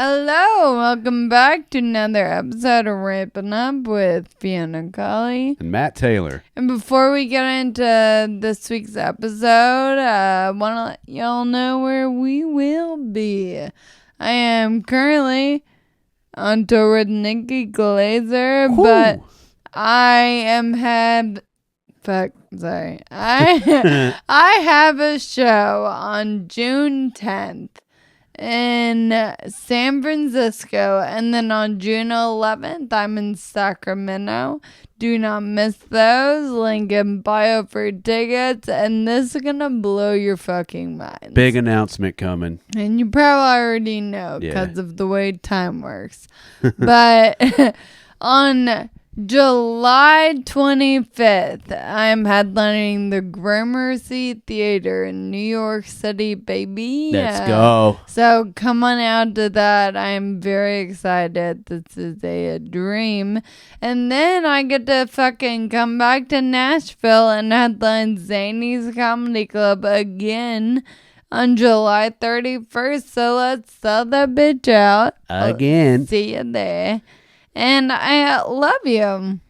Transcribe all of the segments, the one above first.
Hello, welcome back to another episode of Rampin Up with Fiona Colley and Matt Taylor. And before we get into this week's episode, I want to let y'all know where we will be. I am currently on tour with Nikki Glazer, but I have a show on June 10th. In San Francisco, and then on June 11th, I'm in Sacramento. Do not miss those. Link in bio for tickets, and this is gonna blow your fucking mind. Big announcement coming. And you probably already know because of the way time works. But on July 25th, I'm headlining the Gramercy Theater in New York City, baby. Let's go. So come on out to that. I'm very excited. This is a dream. And then I get to fucking come back to Nashville and headline Zany's Comedy Club again on July 31st. So let's sell that bitch out. Again. See you there. And I love you.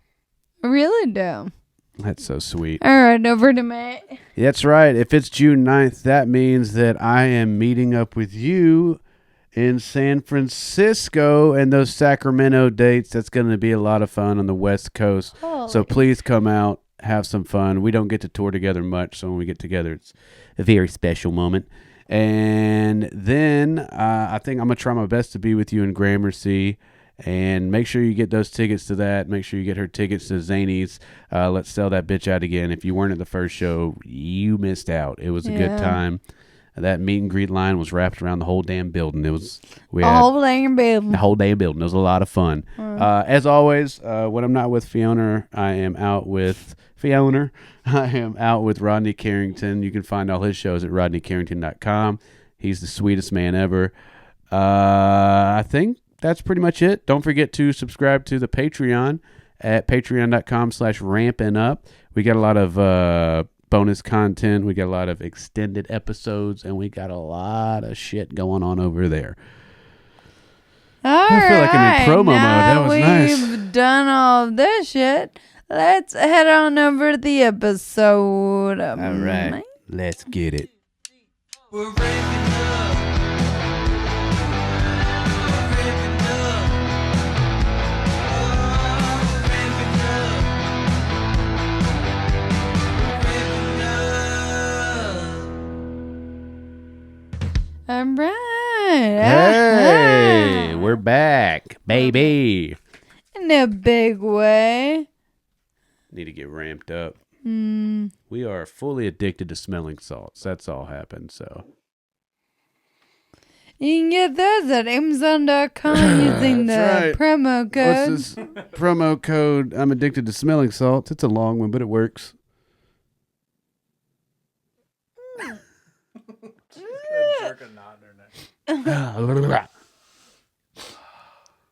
I really do. That's so sweet. All right, over to Matt. That's right. If it's June 9th, that means that I am meeting up with you in San Francisco and those Sacramento dates. That's going to be a lot of fun on the West Coast. So please come out, have some fun. We don't get to tour together much, so when we get together, it's a very special moment. And then I think I'm going to try my best to be with you in Gramercy. And make sure you get those tickets to that. Make sure you get her tickets to Zany's. Let's sell that bitch out again. If you weren't at the first show, you missed out. It was a good time. That meet and greet line was wrapped around the whole damn building. The whole damn building. It was a lot of fun. As always, when I'm not with Fiona, I am out with Fiona. I am out with Rodney Carrington. You can find all his shows at rodneycarrington.com. He's the sweetest man ever. I think that's pretty much it. Don't forget to subscribe to the Patreon at patreon.com/rampinup. We got a lot of bonus content. We got a lot of extended episodes, and we got a lot of shit going on over there. I feel like I'm in promo mode. That was nice. We've done all of this shit. Let's head on over to the episode. All right. Let's get it. We're ramping up. All right. Hey, we're back, baby. In a big way. Need to get ramped up. We are fully addicted to smelling salts. That's all happened, so. You can get those at Amazon.com using the promo code. What's this promo code? I'm addicted to smelling salts. It's a long one, but it works.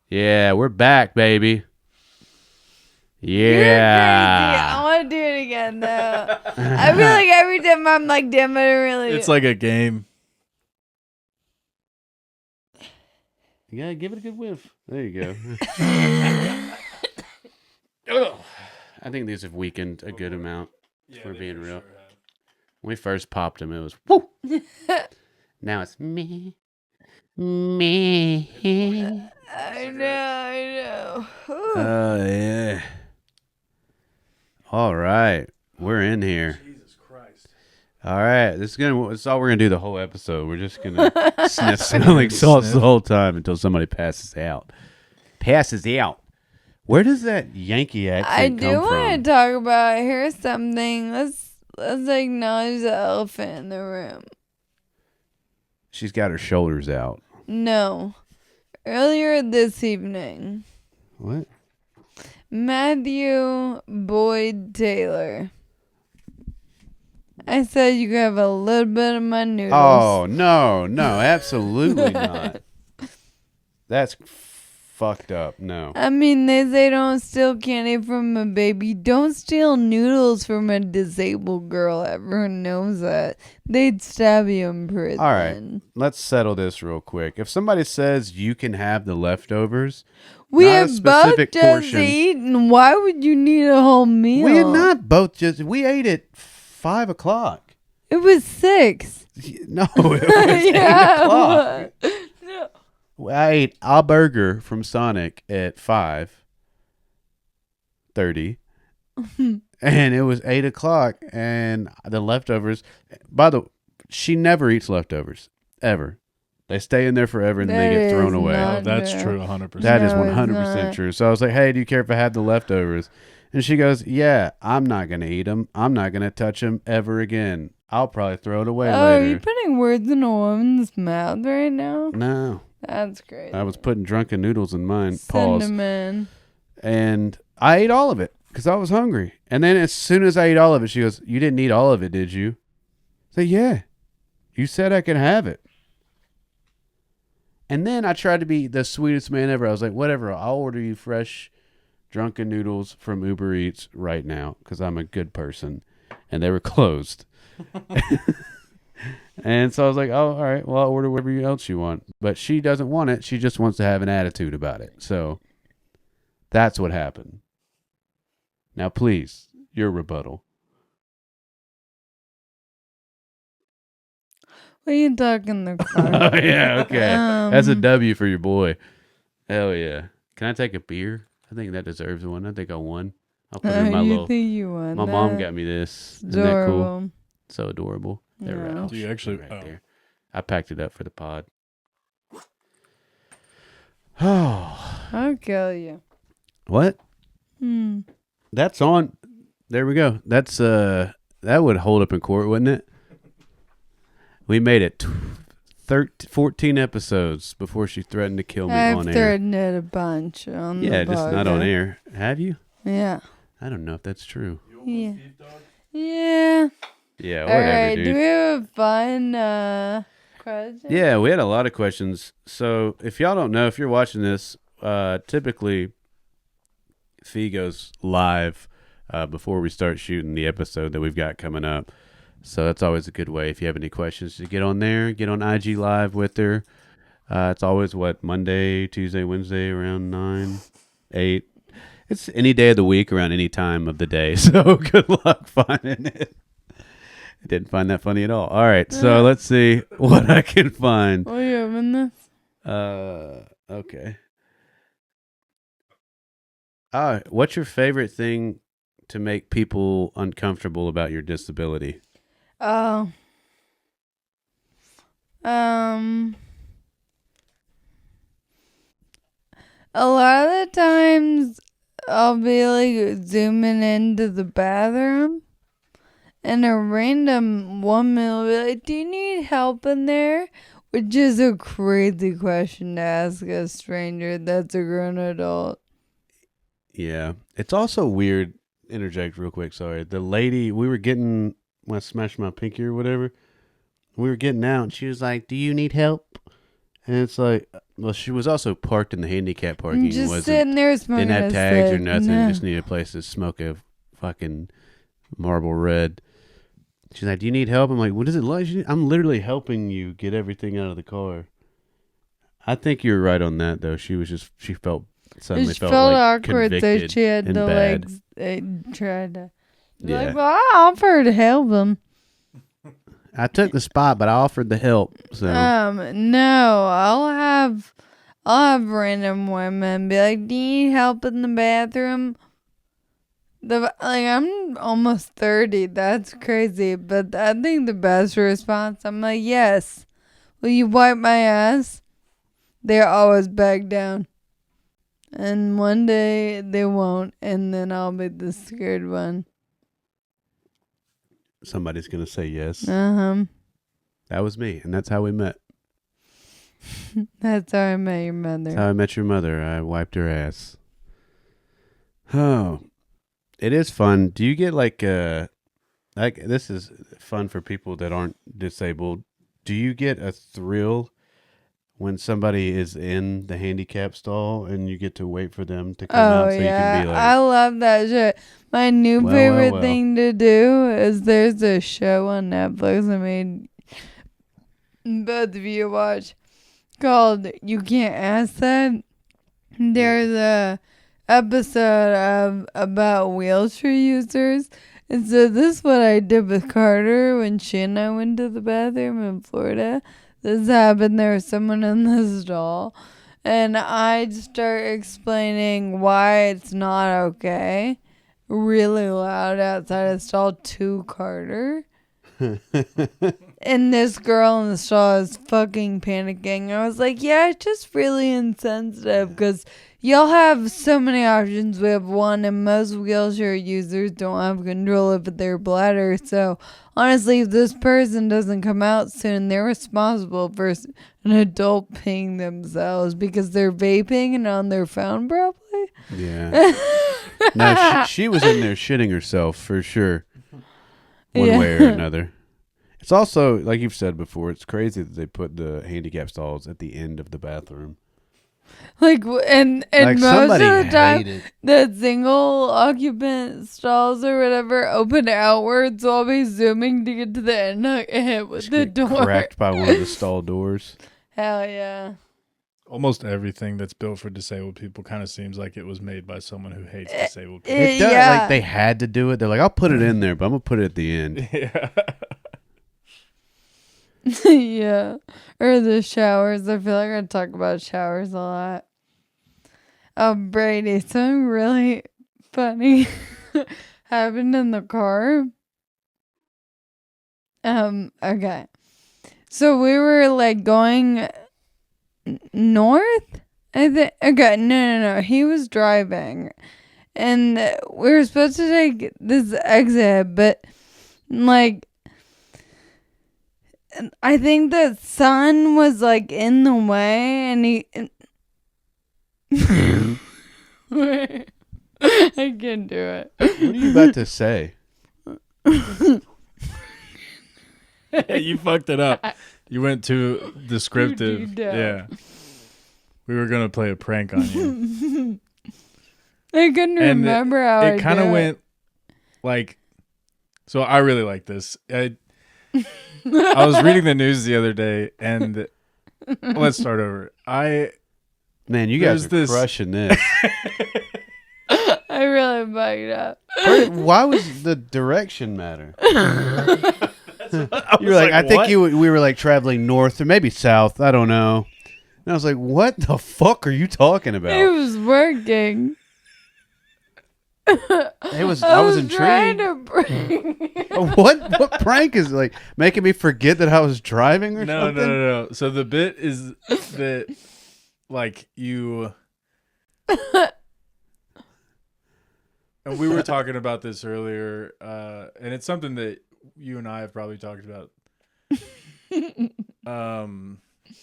Yeah, we're back, baby. Yeah. I want to do it again, though. I feel like every time I'm like, damn, I don't really. It's like a game. You gotta give it a good whiff. There you go. I think these have weakened a good amount, if we're being real. Sure When we first popped them, it was whoo. Now it's me. I know. Oh, yeah. All right. We're in here. Jesus Christ. All right. This is all we're going to do the whole episode. We're just going to sniff smelling salts the whole time until somebody passes out. Where does that Yankee accent come from? I do want to talk about, here's something. Let's acknowledge the elephant in the room. She's got her shoulders out. No. Earlier this evening. What? Matthew Boyd Taylor. I said you could have a little bit of my noodles. Oh, no, absolutely not. That's fucked up. No. I mean, they say don't steal candy from a baby. Don't steal noodles from a disabled girl. Everyone knows that. They'd stab you in prison. All right. Let's settle this real quick. If somebody says you can have the leftovers, We not a have both specific just portion. eaten. Why would you need a whole meal? We had not both just. We ate at 5 o'clock. It was 6. No, it was 8 o'clock. No. I ate a burger from Sonic at 5:30, and it was 8 o'clock, and the leftovers. She never eats leftovers ever. They stay in there forever, and they get thrown away. not That's true. true, 100%. That is No, it's 100% not. true. So I was like, "Hey, do you care if I have the leftovers?" And she goes, "Yeah, I'm not gonna eat them. I'm not gonna touch them ever again. I'll probably throw it away Oh, are later." you putting words in a woman's mouth right now? No, That's crazy. I was putting drunken noodles in mine. Pause. Cinnamon. And I ate all of it because I was hungry. And then as soon as I ate all of it, she goes, "You didn't eat all of it, did you?" I said, "Yeah. You said I could have it." And then I tried to be the sweetest man ever. I was like, "Whatever, I'll order you fresh drunken noodles from Uber Eats right now because I'm a good person." And they were closed. And so I was like, "Oh, all right. Well, I'll order whatever else you want." But she doesn't want it. She just wants to have an attitude about it. So that's what happened. Now, please, your rebuttal. What are you talking the Oh, yeah, okay. That's a Um, W for your boy. Hell yeah. Can I take a beer? I think that deserves one. I think I won. I'll put it in my you little... think you won My that? mom got me this. Isn't that cool? Adorable. So adorable. They're Yeah. right. Do you actually- right oh. there. I packed it up for the pod. Oh. I'll kill you. What? Hmm. That's on. There we go. That's that would hold up in court, wouldn't it? We made it 14 episodes before she threatened to kill me I've on air. threatened it a bunch on Yeah, the just not on podcast. air. Have you? Yeah. I don't know if that's true. Yeah. Yeah. Yeah, All whatever, right. dude. Do we have a fun question? Yeah, we had a lot of questions. So if y'all don't know, if you're watching this, typically Fee goes live before we start shooting the episode that we've got coming up. So that's always a good way. If you have any questions, to get on there, get on IG Live with her. It's always, Monday, Tuesday, Wednesday, around 9, 8. It's any day of the week around any time of the day. So good luck finding it. I didn't find that funny at all. All right, so let's see what I can find. Will you open this? Okay. What's your favorite thing to make people uncomfortable about your disability? Oh. A lot of the times I'll be like zooming into the bathroom and a random woman will be like, "Do you need help in there?" Which is a crazy question to ask a stranger that's a grown adult. Yeah. It's also weird. Interject real quick. Sorry. The lady, we were getting, when I smashed my pinky or whatever, we were getting out and she was like, "Do you need help?" And it's like, well, she was also parked in the handicap parking. Just sitting there smoking Didn't have a tags or cig. nothing. No. Just needed a place to smoke a fucking Marlboro Red. She's like, "Do you need help?" I'm like, "What is it like?" I'm literally helping you get everything out of the car. I think you're right on that, though. She suddenly She felt felt like awkward, so convicted she had and to bad. tried to. Yeah. Like, well, I offered to help him. I took the spot, but I offered the help. So No, I'll have random women be like, "Do you need help in the bathroom?" I'm almost 30. That's crazy, but I think the best response, I'm like, "Yes. Will you wipe my ass?" They always back down, and one day they won't, and then I'll be the scared one. somebody's gonna say yes. That was me, and that's how we met. That's how I met your mother. That's how I met your mother. I wiped her ass. Oh, it is fun. Do you get like this is fun for people that aren't disabled. Do you get a thrill when somebody is in the handicap stall and you get to wait for them to come out so you can be like, I love that shit. My new favorite thing to do is there's a show on Netflix I made both of you watch called You Can't Ask That. There's a episode about wheelchair users. And so this is what I did with Carter when she and I went to the bathroom in Florida. This happened. There was someone in the stall. And I start explaining why it's not okay. Really loud outside the stall to Carter. And this girl in the stall is fucking panicking. I was like, yeah, it's just really insensitive because y'all have so many options. We have one, and most wheelchair users don't have control of their bladder. So honestly, if this person doesn't come out soon, they're responsible for an adult peeing themselves because they're vaping and on their phone probably. yeah. No, she was in there shitting herself for sure. One way or another. It's also, like you've said before, it's crazy that they put the handicap stalls at the end of the bathroom. Like, and like most of the time, the single occupant stalls or whatever open outwards, so I'll be zooming to get to the end and hit with the door. Cracked by one of the stall doors. Hell yeah. Almost everything that's built for disabled people kind of seems like it was made by someone who hates disabled people. It does. Yeah. Like they had to do it. They're like, I'll put it in there, but I'm going to put it at the end. Yeah. Yeah. Or the showers. I feel like I talk about showers a lot. Oh, Brady, something really funny happened in the car. Okay. So we were like going north, I think. Okay, no. He was driving. And we were supposed to take this exit, but like, I think the sun was like in the way, and he. I can't do it. What are you about to say? You fucked it up. You went too descriptive. Yeah. We were going to play a prank on you. I couldn't remember how it kind of went like, so I really like this. I was reading the news the other day, and let's start over. Man, you guys are crushing this. I really bugged up. Why was the direction matter? You were like, I think what? we were like traveling north or maybe south. I don't know. And I was like, what the fuck are you talking about? It was working. I was intrigued. Trying to bring What prank is like making me forget that I was driving or something? No. So the bit is that like you and we were talking about this earlier, and it's something that you and I have probably talked about.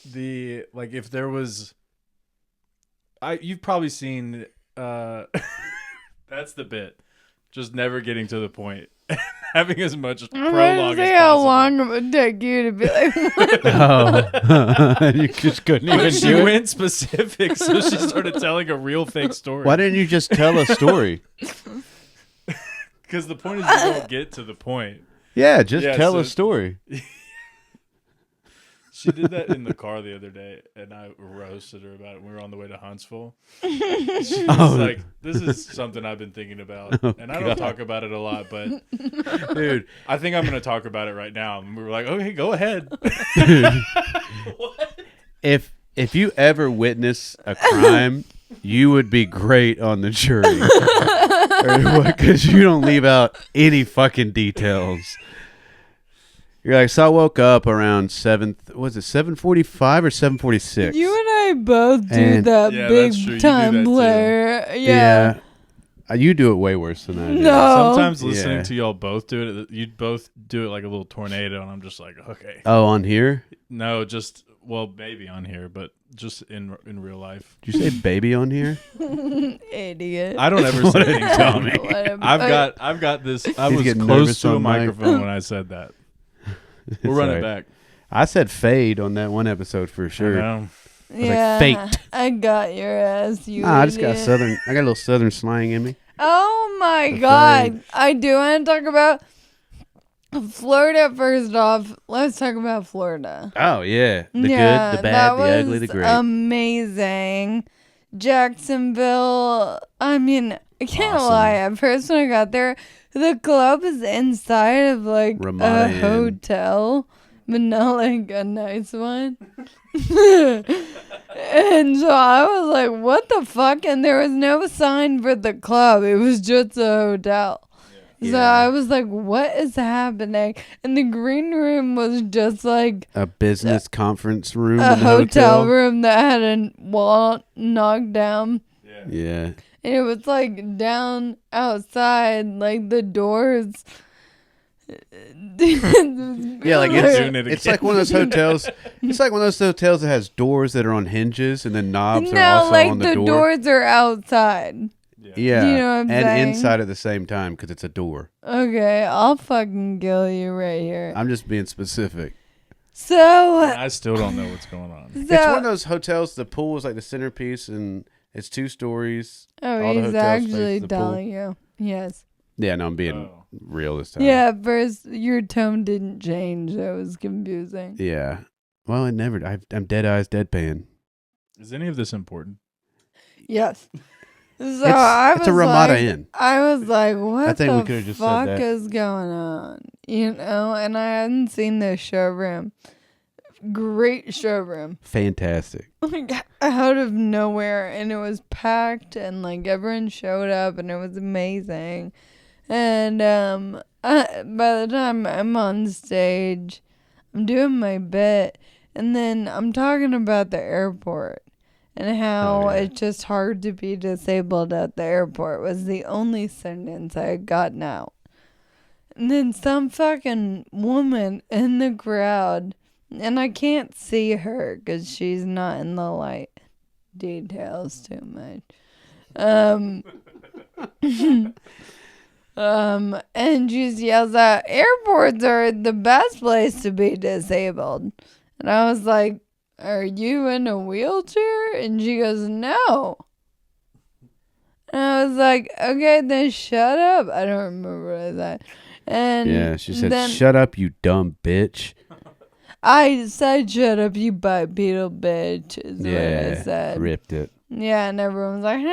The like if there was you've probably seen that's the bit. Just never getting to the point. Having as much prologue as possible. how long it would take you to be like, what? Oh. You just couldn't even She do it? went specific, so she started telling a real fake story. Why didn't you just tell a story? Because the point is you don't get to the point. Yeah, just tell a story. She did that in the car the other day, and I roasted her about it. We were on the way to Huntsville. She was like, this is something I've been thinking about. And I don't talk about it a lot, but dude, I think I'm going to talk about it right now. And we were like, okay, go ahead. What? If you ever witness a crime, you would be great on the jury. Because you don't leave out any fucking details. You're like, so I woke up around 7:45 or 7:46? You and I both do that big time player. Yeah. You do it way worse than I do. No. Sometimes listening to y'all both do it, you'd both do it like a little tornado, and I'm just like, okay. Oh, on here? No, just, well, maybe on here, but just in real life. Did you say baby on here? Idiot. I don't ever say anything dumb. I've got this. I was close to a microphone when I said that. We'll run it back. I said fade on that one episode for sure. I know. Yeah, faked. I got your ass. You. I just got idiot. southern. I got a little southern slang in me. Oh my The god! thing. I do want to talk about Florida. First off, let's talk about Florida. Oh yeah, the Yeah, good, the that bad, the was ugly, the great. amazing. Jacksonville. I mean, I can't Awesome. lie. At first, when I got there, the club is inside of like Ramada a Inn. hotel, but not like a nice one. And so I was like, what the fuck? And there was no sign for the club. It was just a hotel. So Yeah. I was like, what is happening? And the green room was just like A business conference room a in the hotel room that had a wall knocked down. Yeah. And it was like down outside, like the doors. Yeah, like Doing it it's again. like one of those hotels. It's like one of those hotels that has doors that are on hinges and then knobs are No, also like on the the door. doors are outside. Yeah, Do you know what I'm and saying? inside at the same time because it's a door. Okay, I'll fucking kill you right here. I'm just being specific. So, I still don't know what's going on. It's one of those hotels. The pool is like the centerpiece, and it's 2 stories. oh, all the he's hotels face actually the pool. telling you. Yes. Yeah, no, I'm being Oh. real this time. Yeah, at first your tone didn't change. That was confusing. Yeah. Well, it never. I'm dead eyes, deadpan. Is any of this important? Yes. So I was it's a Ramada like, Inn. I was like, what I think we the could've just said fuck that. is going on? You know, and I hadn't seen the showroom. Great showroom. Fantastic. Like out of nowhere, and it was packed, and like everyone showed up, and it was amazing. And by the time I'm on stage, I'm doing my bit, and then I'm talking about the airport and how it's just hard to be disabled at the airport was the only sentence I had gotten out. And then some fucking woman in the crowd, and I can't see her because she's not in the light details too much. And she yells out, airports are the best place to be disabled. And I was like, are you in a wheelchair? And she goes, no. And I was like, okay, then shut up. I don't remember what I said. And Yeah, she said, then "Shut up, you dumb bitch." I said, shut up, you bipedal bitch, is what I said. Ripped it. Yeah, and everyone was like, "Huh,"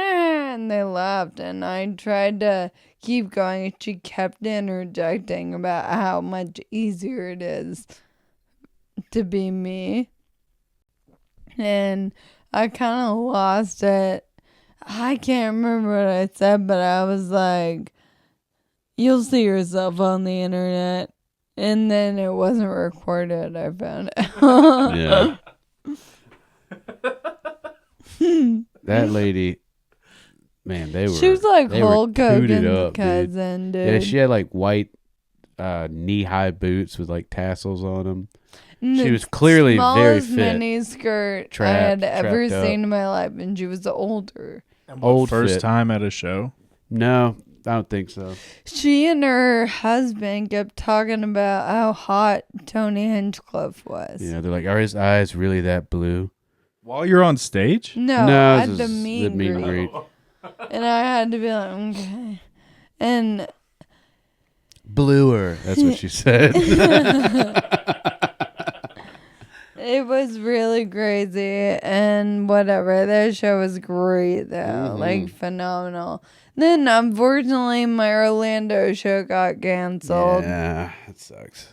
and they laughed. And I tried to keep going, and she kept interjecting about how much easier it is to be me. And I kind of lost it. I can't remember what I said, but I was like, you'll see yourself on the internet. And then it wasn't recorded, I found out. Yeah. That lady, man, they were. She was like they were Hulk tooted Hogan's up, dude. cousin, dude. Yeah, she had like white knee-high boots with like tassels on them. She was clearly very smallest fit. mini skirt I had ever trapped up. seen in my life, and she was older. Old First fit. time at a show? No, I don't think so. She and her husband kept talking about how hot Tony Hinchcliffe was. Yeah, they're like, are his eyes really that blue? While you're on stage? No, No, at this the is meet the and meet and greet. greet. And I had to be like, okay. And Bluer. That's what she said. it was really crazy and whatever. That show was great though. Like phenomenal. Then unfortunately my Orlando show got canceled. Yeah, it sucks.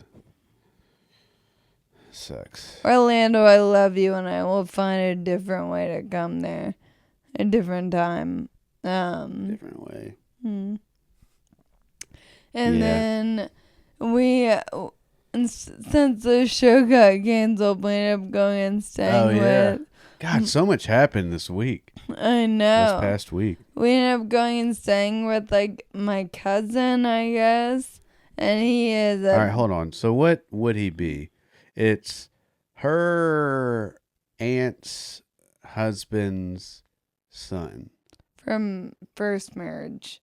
Orlando, I love you and I will find a different way to come there. A different time. Different way. And Yeah. then we since the show got canceled, we ended up going and staying with. God, so much happened this week. I know. This past week. We ended up going and staying with like my cousin, I guess, and he is. All right, hold on. So what would he be? It's her aunt's husband's son. from first marriage.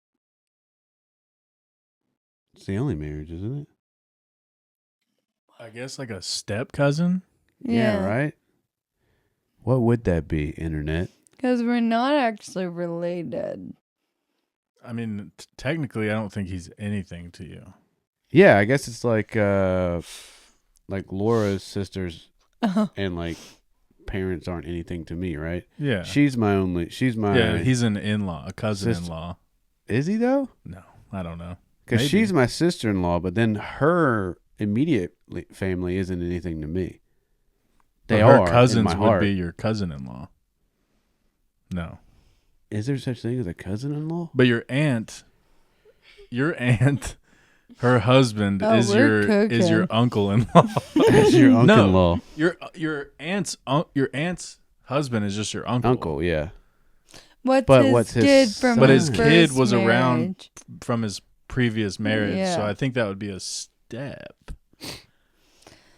It's the only marriage, isn't it? I guess like a step cousin? Yeah, right? What would that be, internet? Because we're not actually related. I mean, technically, I don't think he's anything to you. Yeah, I guess it's like Laura's sisters and like parents aren't anything to me, right? Yeah. She's my. Yeah, he's an in-law, a cousin-in-law. Is he though? No, I don't know. Because she's my sister-in-law, but then her immediate family isn't anything to me. They her are cousins in my would heart. be your cousin-in-law. No. Is there such thing as a cousin-in-law? But your aunt, her husband is your uncle-in-law. That's your uncle-in-law. No, your aunt's husband is just your uncle. Uncle, yeah. What's his kid from But his his kid first was marriage? around from his previous marriage, Yeah. so I think that would be a step.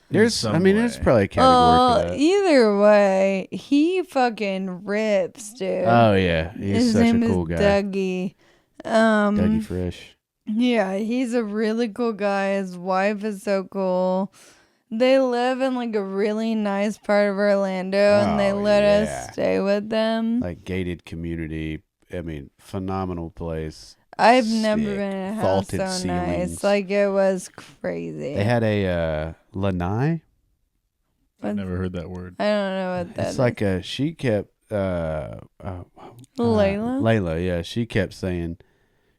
There's probably a category for that. Either way, he fucking rips, dude. Oh yeah, he's His such name a cool is guy. Dougie. Dougie Fresh. Yeah, he's a really cool guy. His wife is so cool. They live in like a really nice part of Orlando, and they let us stay with them. Like gated community. I mean, phenomenal place. I've never been in a house Vaulted so ceilings. nice. Like, it was crazy. They had a lanai. I've never heard that word. I don't know what that It's is. like she kept Layla, yeah, she kept saying,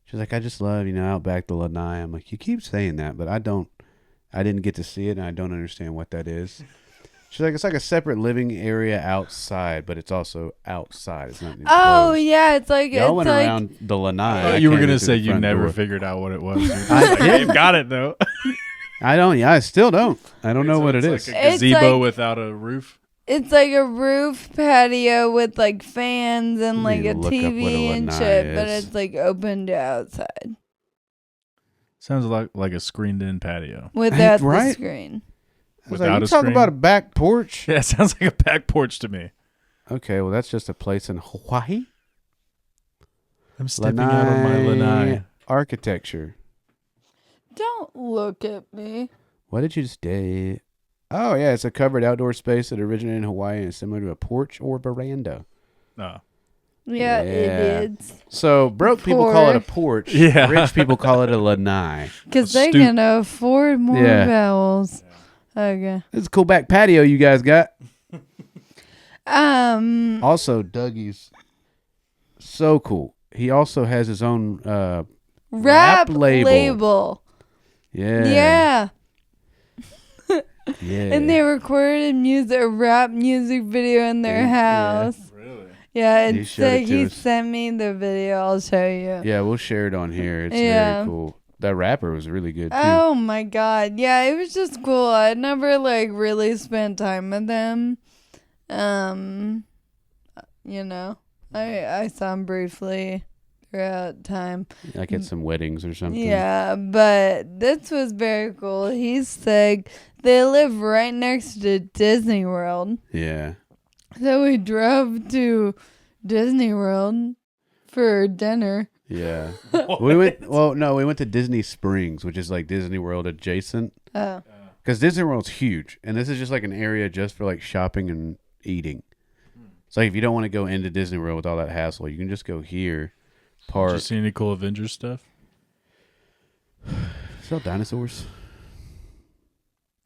she's like, I just love, Outback the lanai. I'm like, you keep saying that, but I didn't get to see it, and I don't understand what that is. She's like, it's like a separate living area outside, but it's also outside. It's not enclosed. Yeah, it's like Y'all it's went like, around the lanai. You were going to say you never figured out what it was. I got it though. I don't. Yeah, I still don't. I don't know what it it's is. Like a gazebo like, without a roof. It's like a roof patio with like fans and like a TV and shit, but it's like open to outside. Sounds like a screened-in patio without the screen. I was like, you talking about a back porch? Yeah, it sounds like a back porch to me. Okay, well, that's just a place in Hawaii. I'm stepping out of my lanai. Architecture. Don't look at me. What did you say? Oh, yeah, it's a covered outdoor space that originated in Hawaii and is similar to a porch or veranda. Oh. Yeah, idiots. So broke people call it a porch. Yeah. Rich people call it a lanai. Because they can afford more vowels. Okay. It's a cool back patio you guys got. Also, Dougie's so cool. He also has his own rap label. Yeah. Yeah. And they recorded a rap music video in their house. Yeah. Really? Yeah, it's he sent me the video. I'll show you. Yeah, we'll share it on here. It's very cool. That rapper was really good too. Oh my god. Yeah, it was just cool. I'd never really spent time with them. I saw him briefly throughout time. Like at some weddings or something. Yeah, but this was very cool. He's sick. They live right next to Disney World. Yeah. So we drove to Disney World for dinner. Yeah. We went to Disney Springs, which is like Disney World adjacent. Oh. Because Disney World's huge, and this is just like an area just for like shopping and eating. So if you don't want to go into Disney World with all that hassle, you can just go here. Park. Did you see any cool Avengers stuff? Saw dinosaurs.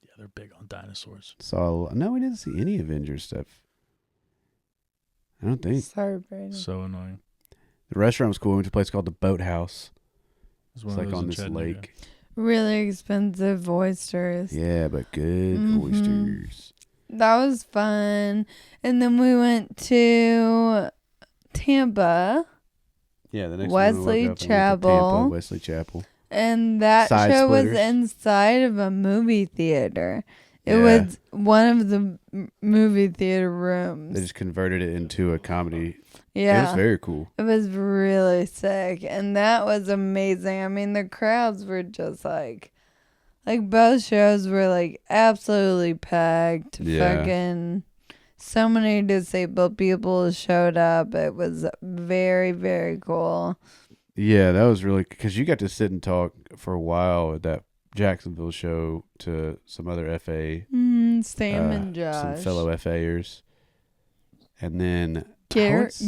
Yeah, they're big on dinosaurs. No, we didn't see any Avengers stuff. I don't think. Sorry, Brady. So annoying. The restaurant was cool. We went to a place called the Boathouse. It's like on this lake. Really expensive oysters. Yeah, but good oysters. That was fun. And then we went to Tampa. Yeah, the next Wesley Chapel. Wesley Chapel. And that show was inside of a movie theater. It was one of the movie theater rooms. They just converted it into a comedy. Yeah. It was very cool. It was really sick. And that was amazing. I mean, the crowds were just like both shows were absolutely packed. Yeah. Fucking so many disabled people showed up. It was very, very cool. Yeah, that was really, because you got to sit and talk for a while at that Jacksonville show to some other FA. Sam and Josh. Some fellow FAers. And then Garrett?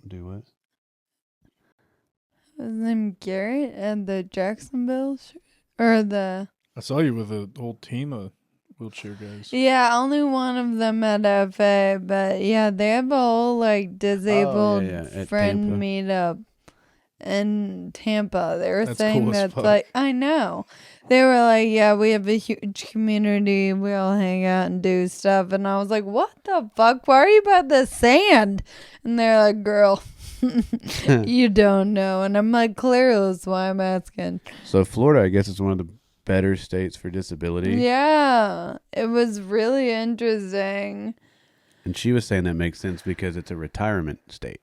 Do what? His name Garrett at the Jacksonville or the... I saw you with an old team of wheelchair guys. Yeah, only one of them at FA, but yeah, they have a whole like disabled friend Tampa. meetup in Tampa. They were That's saying cool as that's fuck. like, I know. They were like, yeah, we have a huge community. We all hang out and do stuff. And I was like, what the fuck? Why are you by the sand? And they're like, girl, you don't know. And I'm like, clearly that's why I'm asking. So Florida, I guess, is one of the better states for disability. Yeah, it was really interesting. And she was saying that makes sense because it's a retirement state.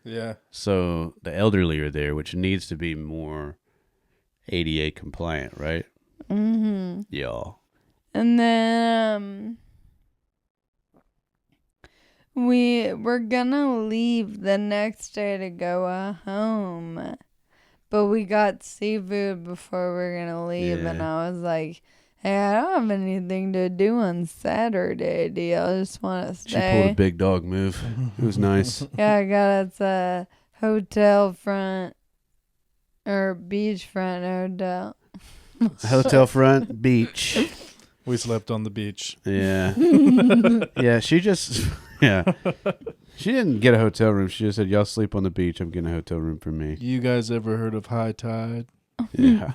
Yeah. So the elderly are there, which needs to be more ADA compliant, right? Mm-hmm. Yeah. And then we were gonna leave the next day to go home, but we got seafood before we were gonna leave, and Yeah. I was like, hey, I don't have anything to do on Saturday, do you? I just want to She stay. pulled a big dog move. It was nice. Yeah, I got us a hotel front or beachfront hotel. Hotel front, beach. We slept on the beach. Yeah. Yeah, she just, yeah. She didn't get a hotel room. She just said, y'all sleep on the beach. I'm getting a hotel room for me. You guys ever heard of high tide? Yeah.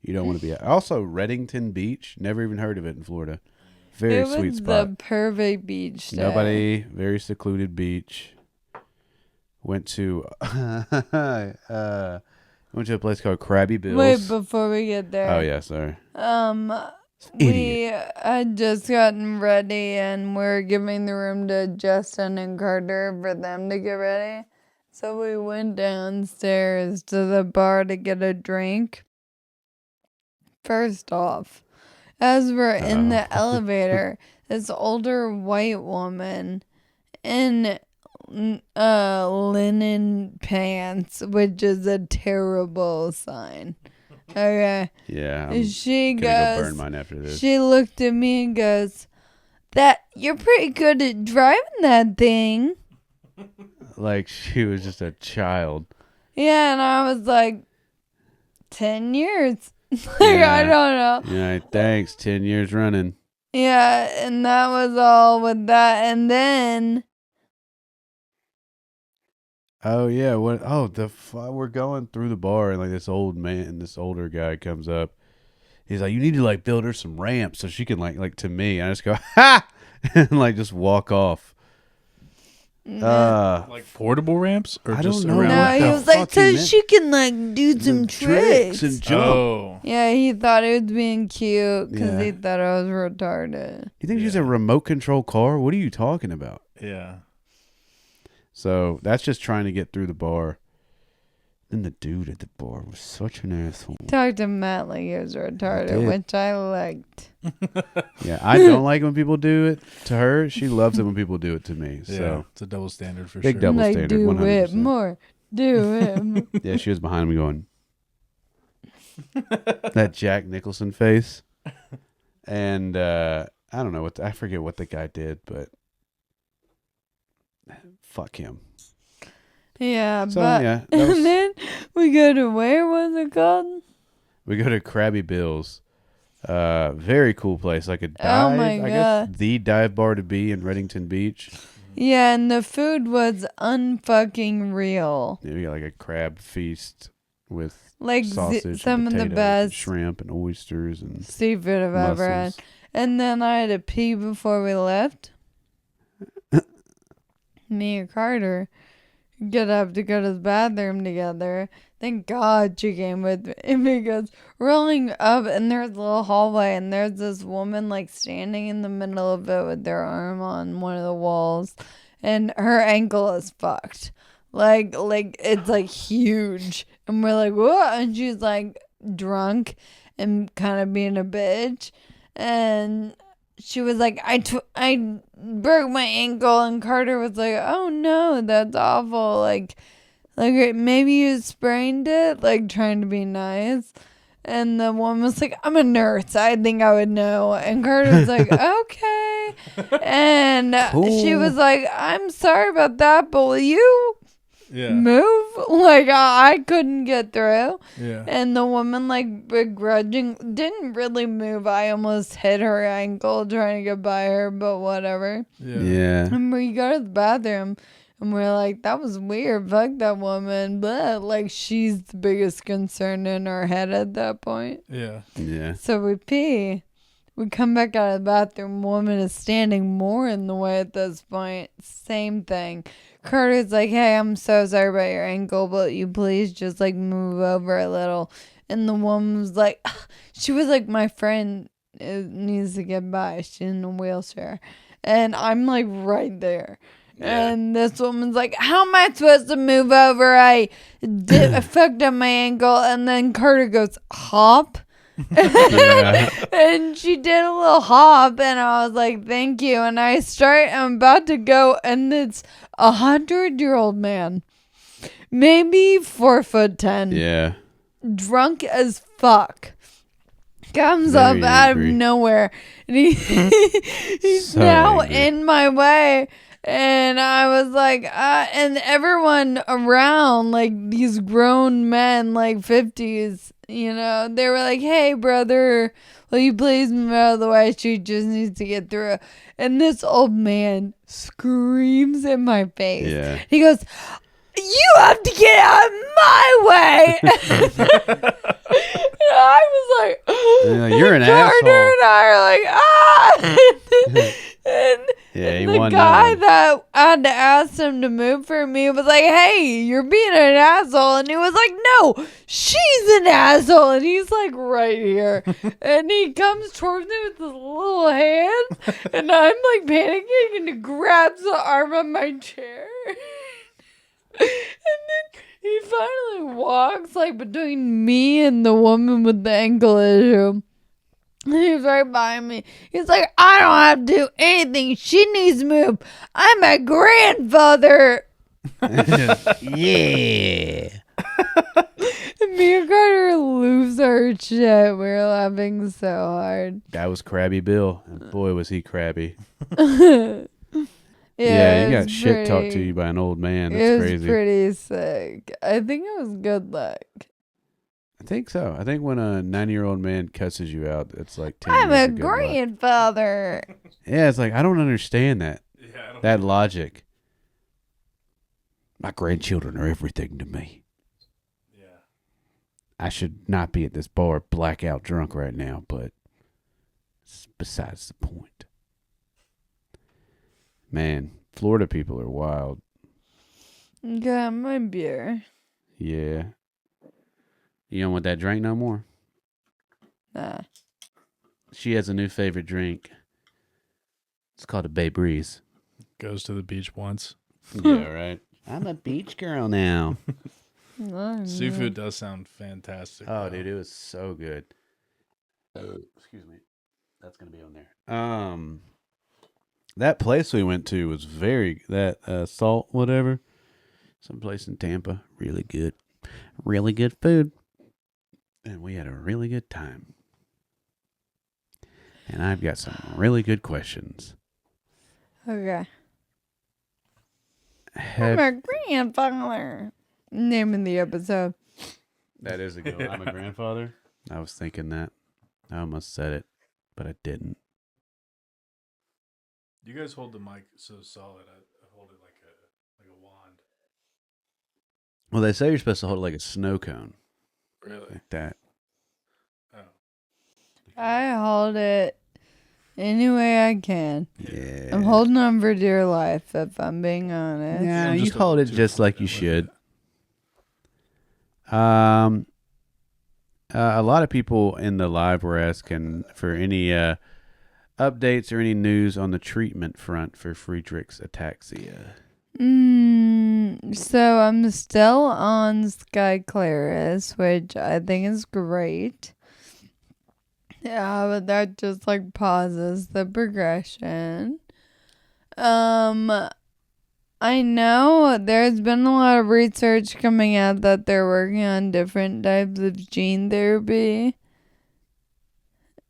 You don't want to be at. Also, Reddington Beach. Never even heard of it in Florida. Very It sweet was spot. the perfect beach day. Nobody. Very secluded beach. Went to went to a place called Crabby Bill's. Wait, before we get there. Oh yeah, sorry. We had just gotten ready and we're giving the room to Justin and Carter for them to get ready. So we went downstairs to the bar to get a drink. First off, as we're in the elevator, this older white woman in linen pants, which is a terrible sign. Okay. Yeah. I'm She gonna go goes, burn mine after this. she looked at me and goes, "That you're pretty good at driving that thing." Like she was just a child. Yeah, and I was like, 10 years. Like, Yeah. I don't know. Yeah, thanks. 10 years running. Yeah, and that was all with that. And then, Oh yeah, what? Oh, we're going through the bar and like this older guy comes up. He's like, "You need to like build her some ramps so she can like to me." I just go, "Ha!" and like just walk off. Like portable ramps? Or I just don't know. around? no, what he the was like, fuck he so meant. she can like do some tricks. and jump. Oh. Yeah, he thought it was being cute because Yeah. he thought I was retarded. You think she's a remote control car? What are you talking about? Yeah. So that's just trying to get through the bar. Then the dude at the bar was such an asshole. Talked to Matt like he was retarded, did. which I liked. Yeah, I don't like when people do it to her. She loves it when people do it to me. Yeah. So It's a double standard for Big sure. double Like, standard, do 100%. it more. Do it more. yeah, she was behind me going, that Jack Nicholson face. And I don't know I forget what the guy did, but fuck him. Yeah, So but yeah, that was- and then we go to where was it called? we go to Crabby Bill's. Very cool place, like a dive. Oh my I God. guess the dive bar to be in Reddington Beach. Yeah, and the food was unfucking real. Yeah, we got like a crab feast with Like sausage, some and of the potatoes best and shrimp and oysters and seafood I've ever had. mussels. And then I had to pee before we left. Me and Carter get up to go to the bathroom together. Thank God she came with me because rolling up and there's a little hallway and there's this woman like standing in the middle of it with their arm on one of the walls and her ankle is fucked. Like it's like huge. And we're like, what? And she's like drunk and kind of being a bitch. And she was like, I broke my ankle. And Carter was like, oh no, that's awful. Like maybe you sprained it, like trying to be nice. And the woman was like, I'm a nurse. I think I would know. And Carter was like, okay. okay? And she Cool. was like, I'm sorry about that, but will you Yeah. move? Like, I couldn't get through. Yeah. And the woman, like, didn't really move. I almost hit her ankle trying to get by her, but whatever. Yeah. And we go to the bathroom, and we're like, that was weird. Fuck that woman. But, like, she's the biggest concern in our head at that point. Yeah. Yeah. So we pee. We come back out of the bathroom. Woman is standing more in the way at this point. Same thing. Carter's like, hey, I'm so sorry about your ankle, but you please just, like, move over a little. And the woman was like, she was like, my friend needs to get by. She's in a wheelchair. And I'm, like, right there. Yeah. And this woman's like, how am I supposed to move over? I fucked up my ankle. And then Carter goes, hop. Yeah. And she did a little hop, and I was like, thank you. And I'm about to go, and it's 100-year-old man, maybe 4'10", Yeah. drunk as fuck, comes Very up out angry. of nowhere, and he's So now angry. in my way. And I was like, and everyone around, like these grown men, like 50s, you know, they were like, hey, brother, will you please move out of the way? She just needs to get through. And this old man screams in my face. Yeah. He goes, you have to get out of my way. And I was like, Yeah, you're an Carter asshole. and I are like, and Yeah, he the won guy that one. that I had to ask him to move for me was like, hey, you're being an asshole. And he was like, no, she's an asshole. And he's like right here. And he comes towards me with his little hand. And I'm like panicking, and he grabs the arm of my chair. And then he finally walks like between me and the woman with the ankle issue. And he's right behind me. He's like, I don't have to do anything. She needs to move. I'm a grandfather. Yeah. And me and Carter lose our shit. We were laughing so hard. That was Crabby Bill. And boy, was he crabby. Yeah, you it got was shit talked to pretty- you by an old man. It That's was crazy. pretty sick. I think it was good luck. I think so. I think when a 90-year-old man cusses you out, it's like 10 I'm years a of good luck. grandfather. Yeah, it's like, I don't understand that. Yeah. I don't That logic. My grandchildren are everything to me. Yeah. I should not be at this bar blackout drunk right now, but it's besides the point. Man, Florida people are wild. Got my beer. Yeah. You don't want that drink no more? Nah. She has a new favorite drink. It's called a Bay Breeze. Goes to the beach once. Yeah, right. I'm a beach girl now. Seafood does sound fantastic. Oh, though. dude, it was so good. Excuse me. That's gonna be on there. That place we went to was Salt, whatever. Some place in Tampa. Really good food. And we had a really good time. And I've got some really good questions. Okay. I'm a grandfather. Name of the episode. That is a good one. I'm a grandfather. I was thinking that. I almost said it, but I didn't. You guys hold the mic so solid. I hold it like a wand. Well, they say you're supposed to hold it like a snow cone. Really? Like that. Oh. I hold it any way I can. Yeah. I'm holding on for dear life, if I'm being honest. Yeah, I'm you just a hold it little just too like you fucking should. with A lot of people in the live were asking for any updates or any news on the treatment front for Friedrich's ataxia. So I'm still on Skyclaris, which I think is great. Yeah, but that just like pauses the progression. I know there's been a lot of research coming out that they're working on different types of gene therapy.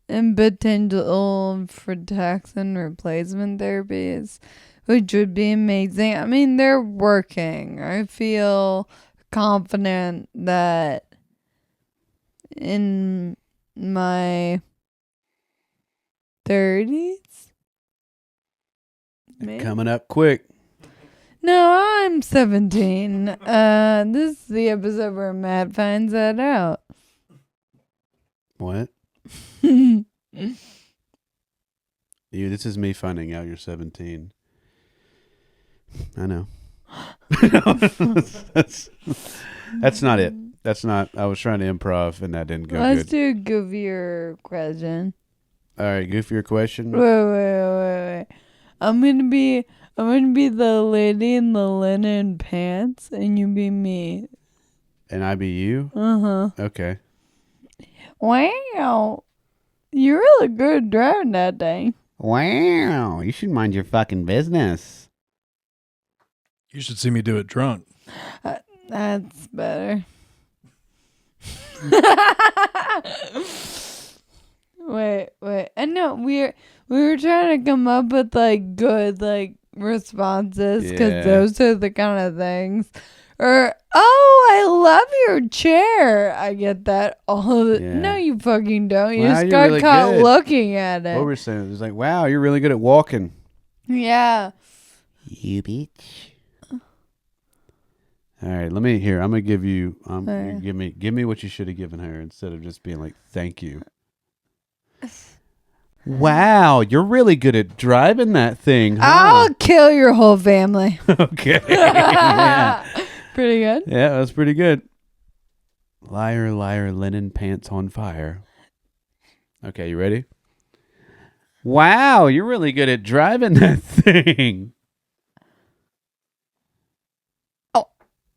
and potential for taxon replacement therapies, which would be amazing. I mean, they're working. I feel confident that in my 30s, maybe? Coming up quick. No, I'm 17. This is the episode where Matt finds that out. What? This is me finding out you're 17. I know. that's not it. That's not. I was trying to improv and that didn't go Let's good. do a goofier question. All right, goofier question. Wait. I'm gonna be the lady in the linen pants, and you be me. And I be you? Uh-huh. Okay. Wow. You're really good at driving that thing. Wow, you should mind your fucking business. You should see me do it drunk. That's better. Wait. I know we were trying to come up with like good like responses because Yeah. those are the kind of things. Or I love your chair. I get that all the Yeah. No, you fucking don't. You Wow, just you're got really caught good. looking at it. What were we saying? It was like, wow, you're really good at walking. Yeah. You bitch. All right, let me hear. I'm gonna give you. You give me what you should have given her instead of just being like, "Thank you." Wow, you're really good at driving that thing. Huh? I'll kill your whole family. Okay. Yeah. Pretty good. Yeah, that's pretty good. Liar, liar, linen pants on fire. Okay, you ready? Wow, you're really good at driving that thing. Oh.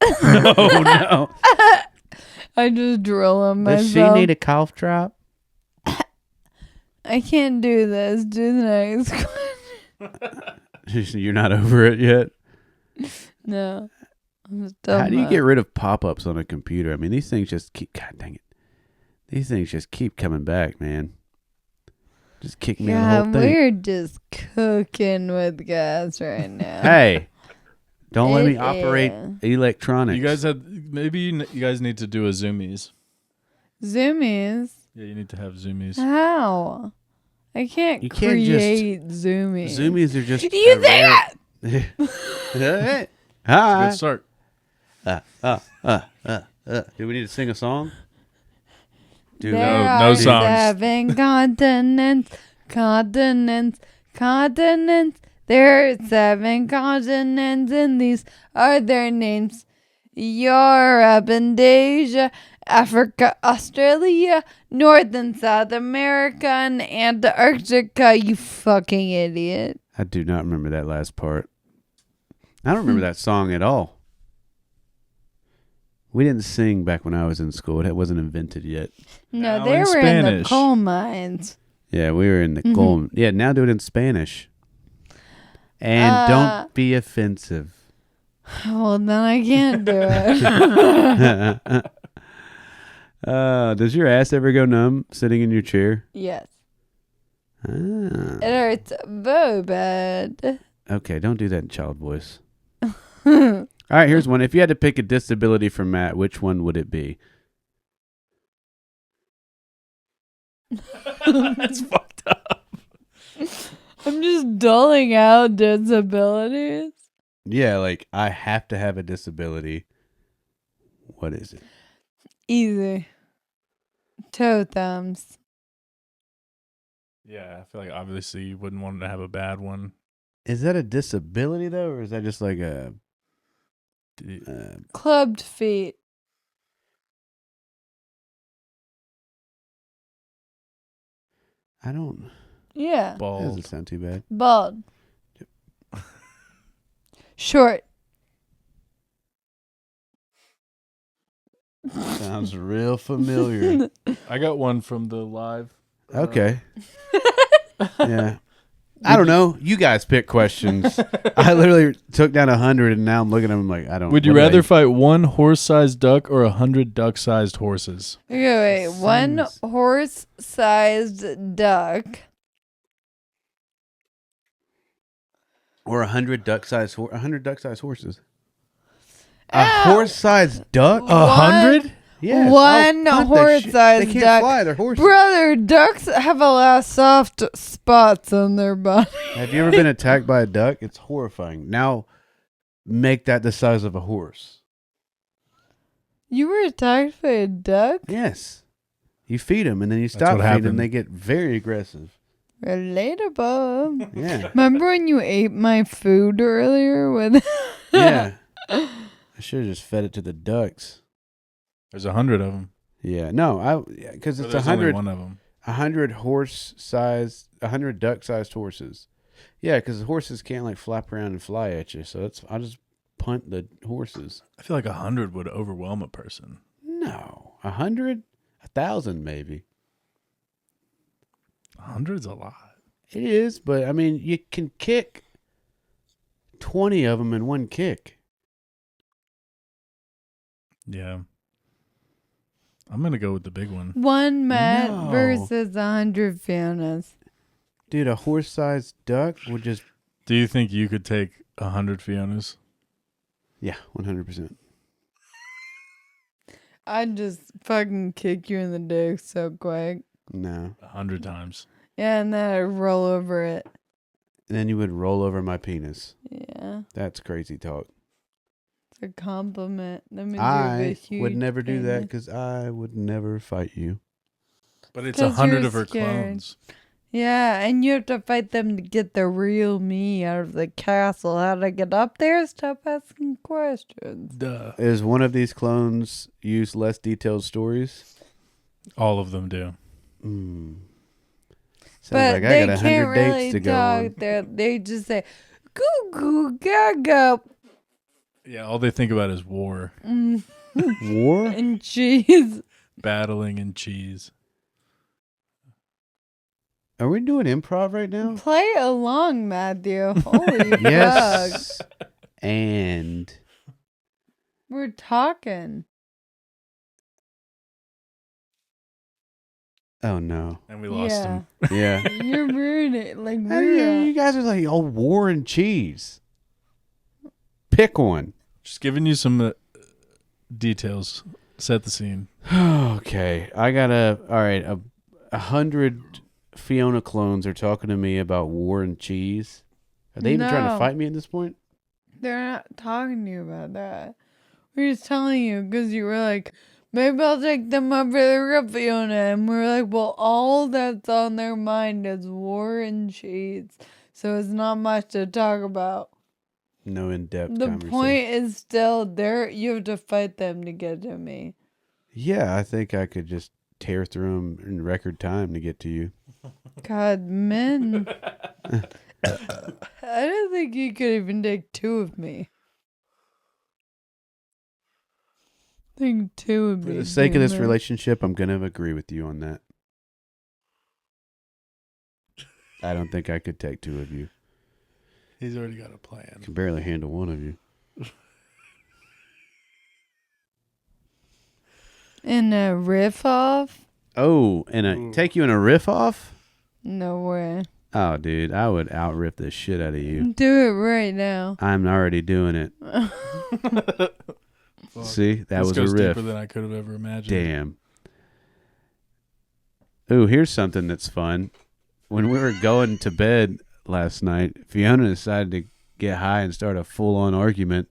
Oh no. I just drill on myself. Does she need a cough drop? I can't do this. Do the next question. You're not over it yet? No. I'm still How do you not. get rid of pop-ups on a computer? I mean, these things just keep... God dang it. These things just keep coming back, man. Just kick me out of the whole thing. We're just cooking with gas right now. Hey, don't let me It operate is. electronics. You guys you guys need to do a Zoomies. Zoomies? Yeah, you need to have Zoomies. How? I can't You can't just- create zoomies. Zoomies are just... You a think rare- Hey. It's a Hi. good start. Do we need to sing a song? Do there No are songs. 7 continents. There are 7 continents, and these are their names: Europe and Asia, Africa, Australia, North and South America, and Antarctica. You fucking idiot. I do not remember that last part. I don't remember that song at all. We didn't sing back when I was in school. It wasn't invented yet. No, Now they in were in the Spanish. coal mines. Yeah, we were in the coal. Yeah, now do it in Spanish. And don't be offensive. Well, then I can't do it. Does your ass ever go numb sitting in your chair? Yes. Ah. It hurts very bad. Okay, don't do that in child voice. All right, here's one. If you had to pick a disability for Matt, which one would it be? That's fucked up. I'm just dulling out disabilities. Yeah, like I have to have a disability. What is it? Easy. Toe thumbs. Yeah, I feel like obviously you wouldn't want to have a bad one. Is that a disability though, or is that just like a? Clubbed feet. I don't. Yeah. That Bald. doesn't sound too bad. Bald. Short. Sounds real familiar. I got one from the live. Okay. Yeah. I don't know. You guys pick questions. I literally took down 100, and now I'm looking at them like I don't. Would you rather fight one horse-sized duck or 100 duck-sized horses? Okay, wait. One Seems- horse-sized duck. Or 100 duck-sized 100 duck-sized horses. A Ow. horse-sized duck? 100? Yes. One Hunt that shit. horse-sized They can't duck. fly. They're horses. Brother, ducks have a lot of soft spots on their body. Have you ever been attacked by a duck? It's horrifying. Now, make that the size of a horse. You were attacked by a duck? Yes. You feed them, and then you That's stop what feeding them. happened. They get very aggressive. Relatable. Yeah. Remember when you ate my food earlier with Yeah. I should have just fed it to the ducks. There's 100 of them. Yeah. No, because it's There's only 100. one of them. 100 100 duck-sized horses. Yeah, because horses can't like flap around and fly at you. So I'll just punt the horses. I feel like 100 would overwhelm a person. No, 100, 1,000 maybe. 100's a lot. It is, but I mean, you can kick 20 of them in one kick. Yeah. I'm going to go with the big one. one Matt No. versus 100 Fionas. Dude, a horse-sized duck would just Do you think you could take 100 Fionas? 100%. I'd just fucking kick you in the dick so quick. No. 100 times. Yeah, and then I'd roll over it. And then you would roll over my penis. Yeah, That's crazy talk. it's a compliment. That means you have a I huge would never do that penis. because I would never fight you. But it's 'Cause 100 you're of her scared. clones. Yeah, and you have to fight them to get the real me out of the castle. How to get up there? Stop asking questions. Duh. Is one of these clones use less detailed stories? All of them do. Sounds But like they I got 100 can't dates really to go on. talk. They just say, goo goo gaga, Yeah, all they think about is war, War? and cheese. battling, and cheese. Are we doing improv right now? Play along, Matthew. Holy fuck. Yes. And We're talking. oh no. And we lost him. Yeah. You're ruining. Like, Hey, we're. you guys are like, oh, war and cheese. Pick one. Just giving you some details. Set the scene. Okay. I got all right. 100 Fiona clones are talking to me about war and cheese. Are they even trying to No. fight me at this point? They're not talking to you about that. We're just telling you because you were like, maybe I'll take them over the real Fiona. And we're like, well, all that's on their mind is war and cheese. So it's not much to talk about. No in-depth The conversation. point is still there. You have to fight them to get to me. Yeah, I think I could just tear through them in record time to get to you. God, men. I don't think you could even take two of me. I think two would For be the sake of this too much. relationship, I'm going to agree with you on that. I don't think I could take two of you. He's already got a plan. I can barely handle one of you. And a riff off? Oh, and take you in a riff off? No way. Oh, dude, I would out riff the shit out of you. Do it right now. I'm already doing it. Fuck. See, that This was a goes riff. deeper than I could have ever imagined. Damn. Ooh, here's something that's fun. When we were going to bed last night, Fiona decided to get high and start a full-on argument.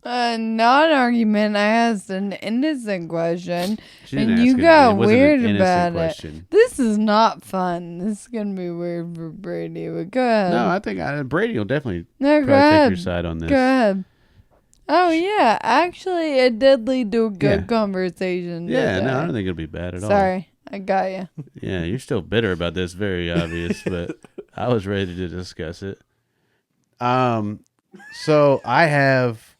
Not an argument. I asked an innocent question. She didn't And ask you it. got It wasn't an weird innocent about it. question. This is not fun. This is going to be weird for Brady, but go ahead. No, I think Brady will definitely No, go probably take ahead. your side on this. Go ahead. Oh, yeah. Actually, it did lead to a good Yeah. conversation. Yeah, didn't no, I it? don't think it'll be bad at all. Sorry. I got you. Yeah, you're still bitter about this, very obvious, but I was ready to discuss it. So I have.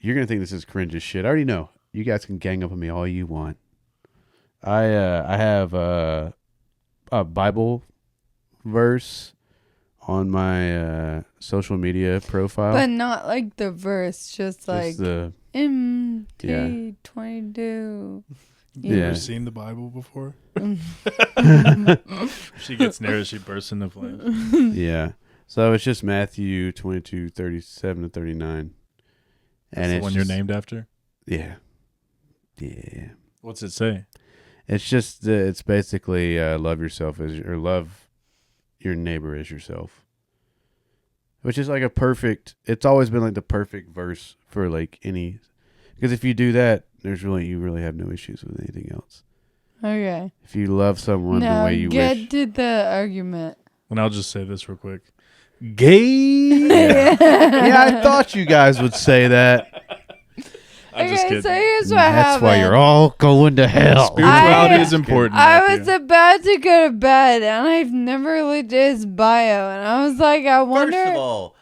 You're gonna think this is cringe as shit. I already know. You guys can gang up on me all you want. I have a Bible verse on my social media profile. But not like the verse, just like the MT22. You Yeah. ever seen the Bible before? She gets near, she bursts into flames. Yeah. So it's just Matthew 22:37-39. And That's the it's one you're named after? Yeah. Yeah. What's it say? It's just it's basically love yourself or love your neighbor as yourself. Which is like it's always been like the perfect verse for like any, because if you do that, you really have no issues with anything else. Okay. If you love someone the Now way you get wish. to the argument. And I'll just say this real quick. Gay. Yeah. Yeah, I thought you guys would say that. I'm just Okay, kidding. so here's what That's happened. why you're all going to hell. Spirituality is important. I Matthew. was about to go to bed, and I've never looked at his bio, and I was like, I wonder. First of all,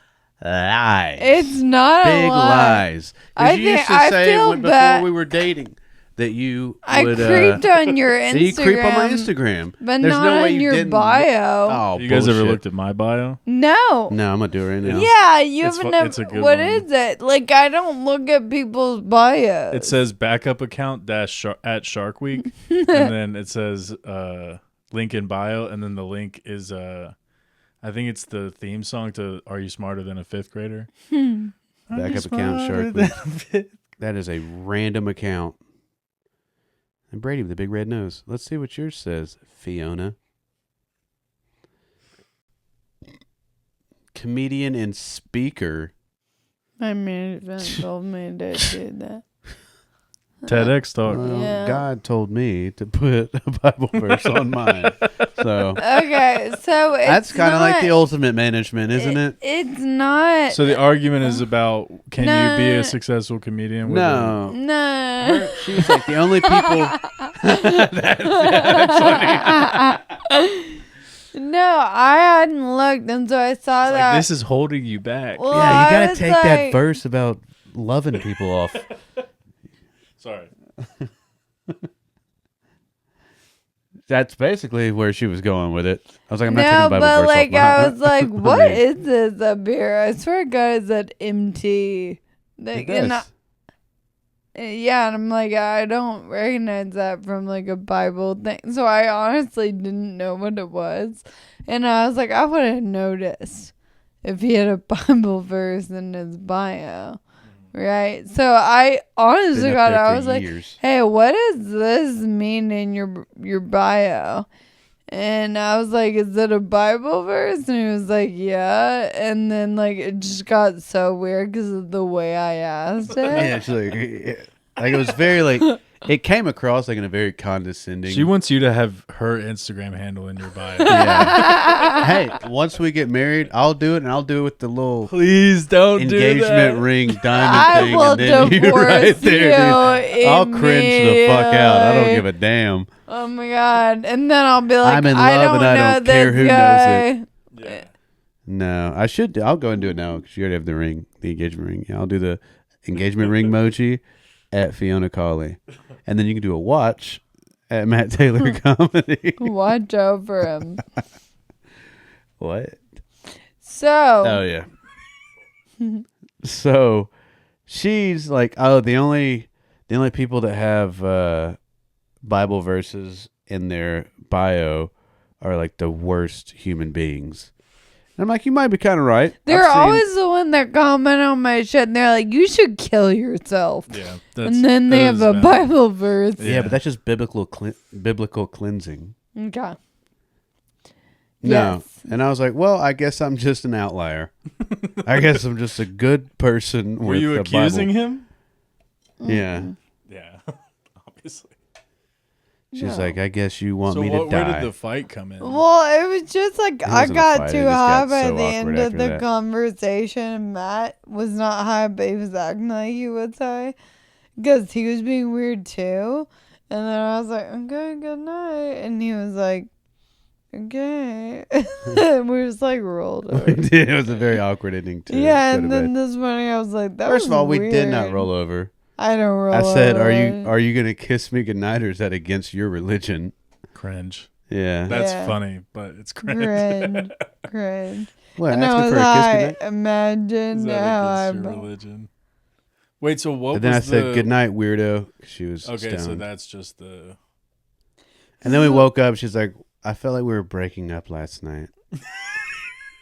lies. It's not Big a lie. lies. I Because you used to think- I say feel before bad. we were dating that you I would creeped on your Instagram. you creep on my Instagram. But There's not no way on you your didn't. bio. Oh, You guys ever bullshit. looked at my bio? No. No, I'm gonna do it right now. Yeah, you It's haven't. fu- it's a good What one. is it? Like, I don't look at people's bios. It says backup account at Shark Week, and then it says link in bio, and then the link is I think it's the theme song to "Are You Smarter Than a Fifth Grader?" Backup account Shark Week. That is a random account. And Brady with the big red nose. Let's see what yours says, Fiona. Comedian and speaker. My management told me to do that. TEDx talk. Well, Yeah. God told me to put a Bible verse on mine. So Okay, so it's that's kind of like not- the ultimate management, isn't it? It's not. So the argument is about can you be No. a successful comedian? With No. No. She's like the only people. No, I hadn't looked, and so I saw It's that. like, this is holding you back. Well, Yeah, you I got to was take that like- verse about loving people off. Sorry. That's basically where she was going with it. I was like, I'm not No, taking the Bible but verse like off I mine. was like, I what mean, is this up here? I swear to God, it's that MT. it And does. yeah, and I'm like, I don't recognize that from like a Bible thing. So I honestly didn't know what it was. And I was like, I would have noticed if he had a Bible verse in his bio. Right? So I honestly Been up got there I for was like, years. hey, what does this mean in your bio? And I was like, is it a Bible verse? And he was like, yeah. And then like it just got so weird because of the way I asked it. Yeah, she's like it was very like it came across like in a very condescending. She wants you to have her Instagram handle in your bio. Yeah. Hey, once we get married, I'll do it, and I'll do it with the little Please don't engagement ring diamond I thing, will and then you divorce right there, you dude. I'll cringe the fuck out. I don't give a damn. Oh my God. And then I'll be like, I'm in I love don't and I know don't this care who knows guy. Yeah. No, I should. I'll go and do it now because you already have the ring, the engagement ring. Yeah, I'll do the engagement ring emoji at Fiona Colley, and then you can do a watch at Matt Taylor Comedy. Watch over him. What? So, Oh yeah. So she's like, oh, the only people that have Bible verses in their bio are like the worst human beings. And I'm like, you might be kind of right. they're I've seen- always the one that comment on my shit and they're like, you should kill yourself. Yeah. And then they have a Bible verse. Yeah, but that's just biblical cleansing. Okay. No. Yes. And I was like, well, I guess I'm just an outlier. I guess I'm just a good person. Were with you the accusing Bible. him? Yeah. Yeah. Obviously. She's No. like, I guess you want So me to where die. did the fight come in? Well, it was just like I wasn't a got fight, it too just high got by so the awkward end of after the that. conversation. And Matt was not high, but he was acting like he was high because he was being weird too. And then I was like, okay, good night. And he was like, okay. And we just like rolled over. it was a very awkward ending too. Yeah, and then this morning I was like, that First was of all, we did not weird. roll over. I don't roll I said, over. are you gonna kiss me goodnight, or is that against your religion? Cringe. Yeah. That's funny, but it's cringe. Cringe. What, And I asking was for a kiss like, goodnight? imagine Is that how against your I'm. religion? Wait, so what And then was I said goodnight, weirdo. She was Okay, stoned. so that's just the... And then we woke up. She's like, I felt like we were breaking up last night.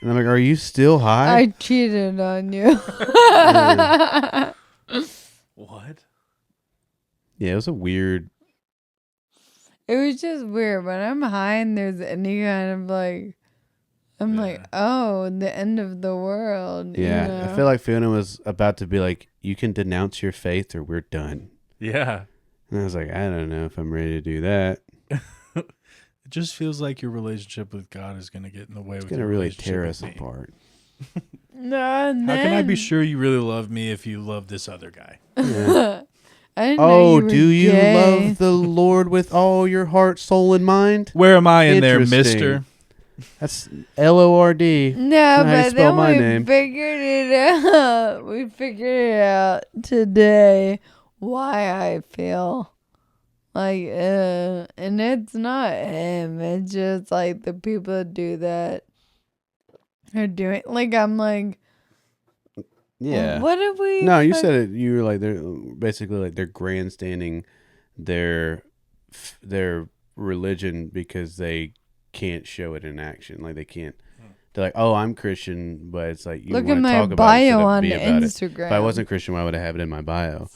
And I'm like, are you still high? I cheated on you. What? Yeah, it was a weird. It was just weird. When I'm high and there's any kind of like, I'm like, oh, the end of the world. Yeah, you know? I feel like Fiona was about to be like, you can denounce your faith or we're done. Yeah. And I was like, I don't know if I'm ready to do that. It just feels like your relationship with God is going to get in the way. It's with going to your really relationship tear with us me. apart. No, How can I be sure you really love me if you love this other guy? Yeah. I didn't know you were do you gay. love the Lord with all your heart, soul, and mind? Where am I in there, Interesting. mister? That's Lord. No, how you but spell then my we name. figured it out. We figured it out today why I feel like, and it's not him. It's just like the people that do that are doing. Like I'm like, Yeah. what did we? No, you said it. You were like, they're basically like they're grandstanding their religion because they can't show it in action. Like they can't. They're like, oh, I'm Christian, but it's like you Look at want to my talk about it instead bio of on be about it. Instagram. If I wasn't Christian, why would I have it in my bio?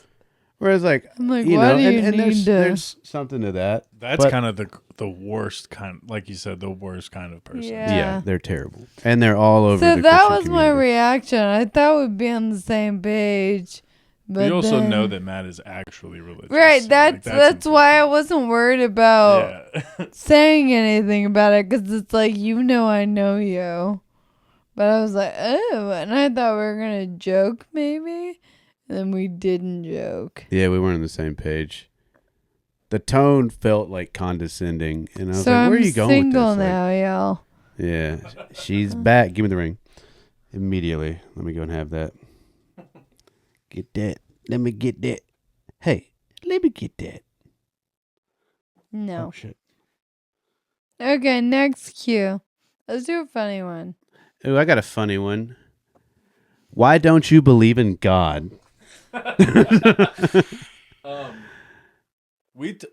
Whereas, like, I'm like, you why know, do you and need to? there's something to that. That's But- kind of the worst kind, like you said, the worst kind of person. Yeah. They're terrible, and they're all over. So the that Christian was my community. reaction. I thought we'd be on the same page. But We also then- know that Matt is actually religious. Right, so, that's like, why I wasn't worried about Yeah. saying anything about it, because it's like, you know, I know you. But I was like, oh, and I thought we were going to joke maybe, and then we didn't joke. Yeah, we weren't on the same page. The tone felt like condescending, and I was So like, I'm "Where are you going single with this?" now, y'all. Like, yeah, she's back. Give me the ring immediately. Let me go and have that. Get that. Let me get that. Hey, let me get that. No. Oh shit. Okay, next cue. Let's do a funny one. Ooh, I got a funny one. Why don't you believe in God?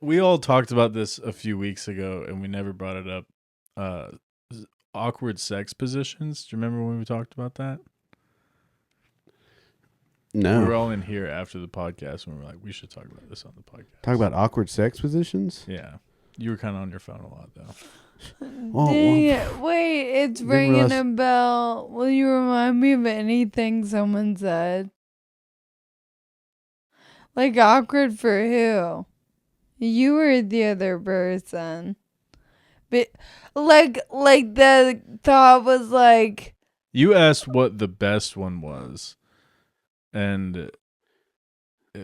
We all talked about this a few weeks ago, and we never brought it up. Awkward sex positions. Do you remember when we talked about that? No. We were all in here after the podcast, and we were like, we should talk about this on the podcast. Talk about awkward sex positions? Yeah. You were kind of on your phone a lot, though. Oh, Dang it. Wait, it's Didn't ringing realize- a bell. Will you remind me of anything someone said? Like awkward for who? You or the other person? But like the thought was like, You asked what the best one was, and I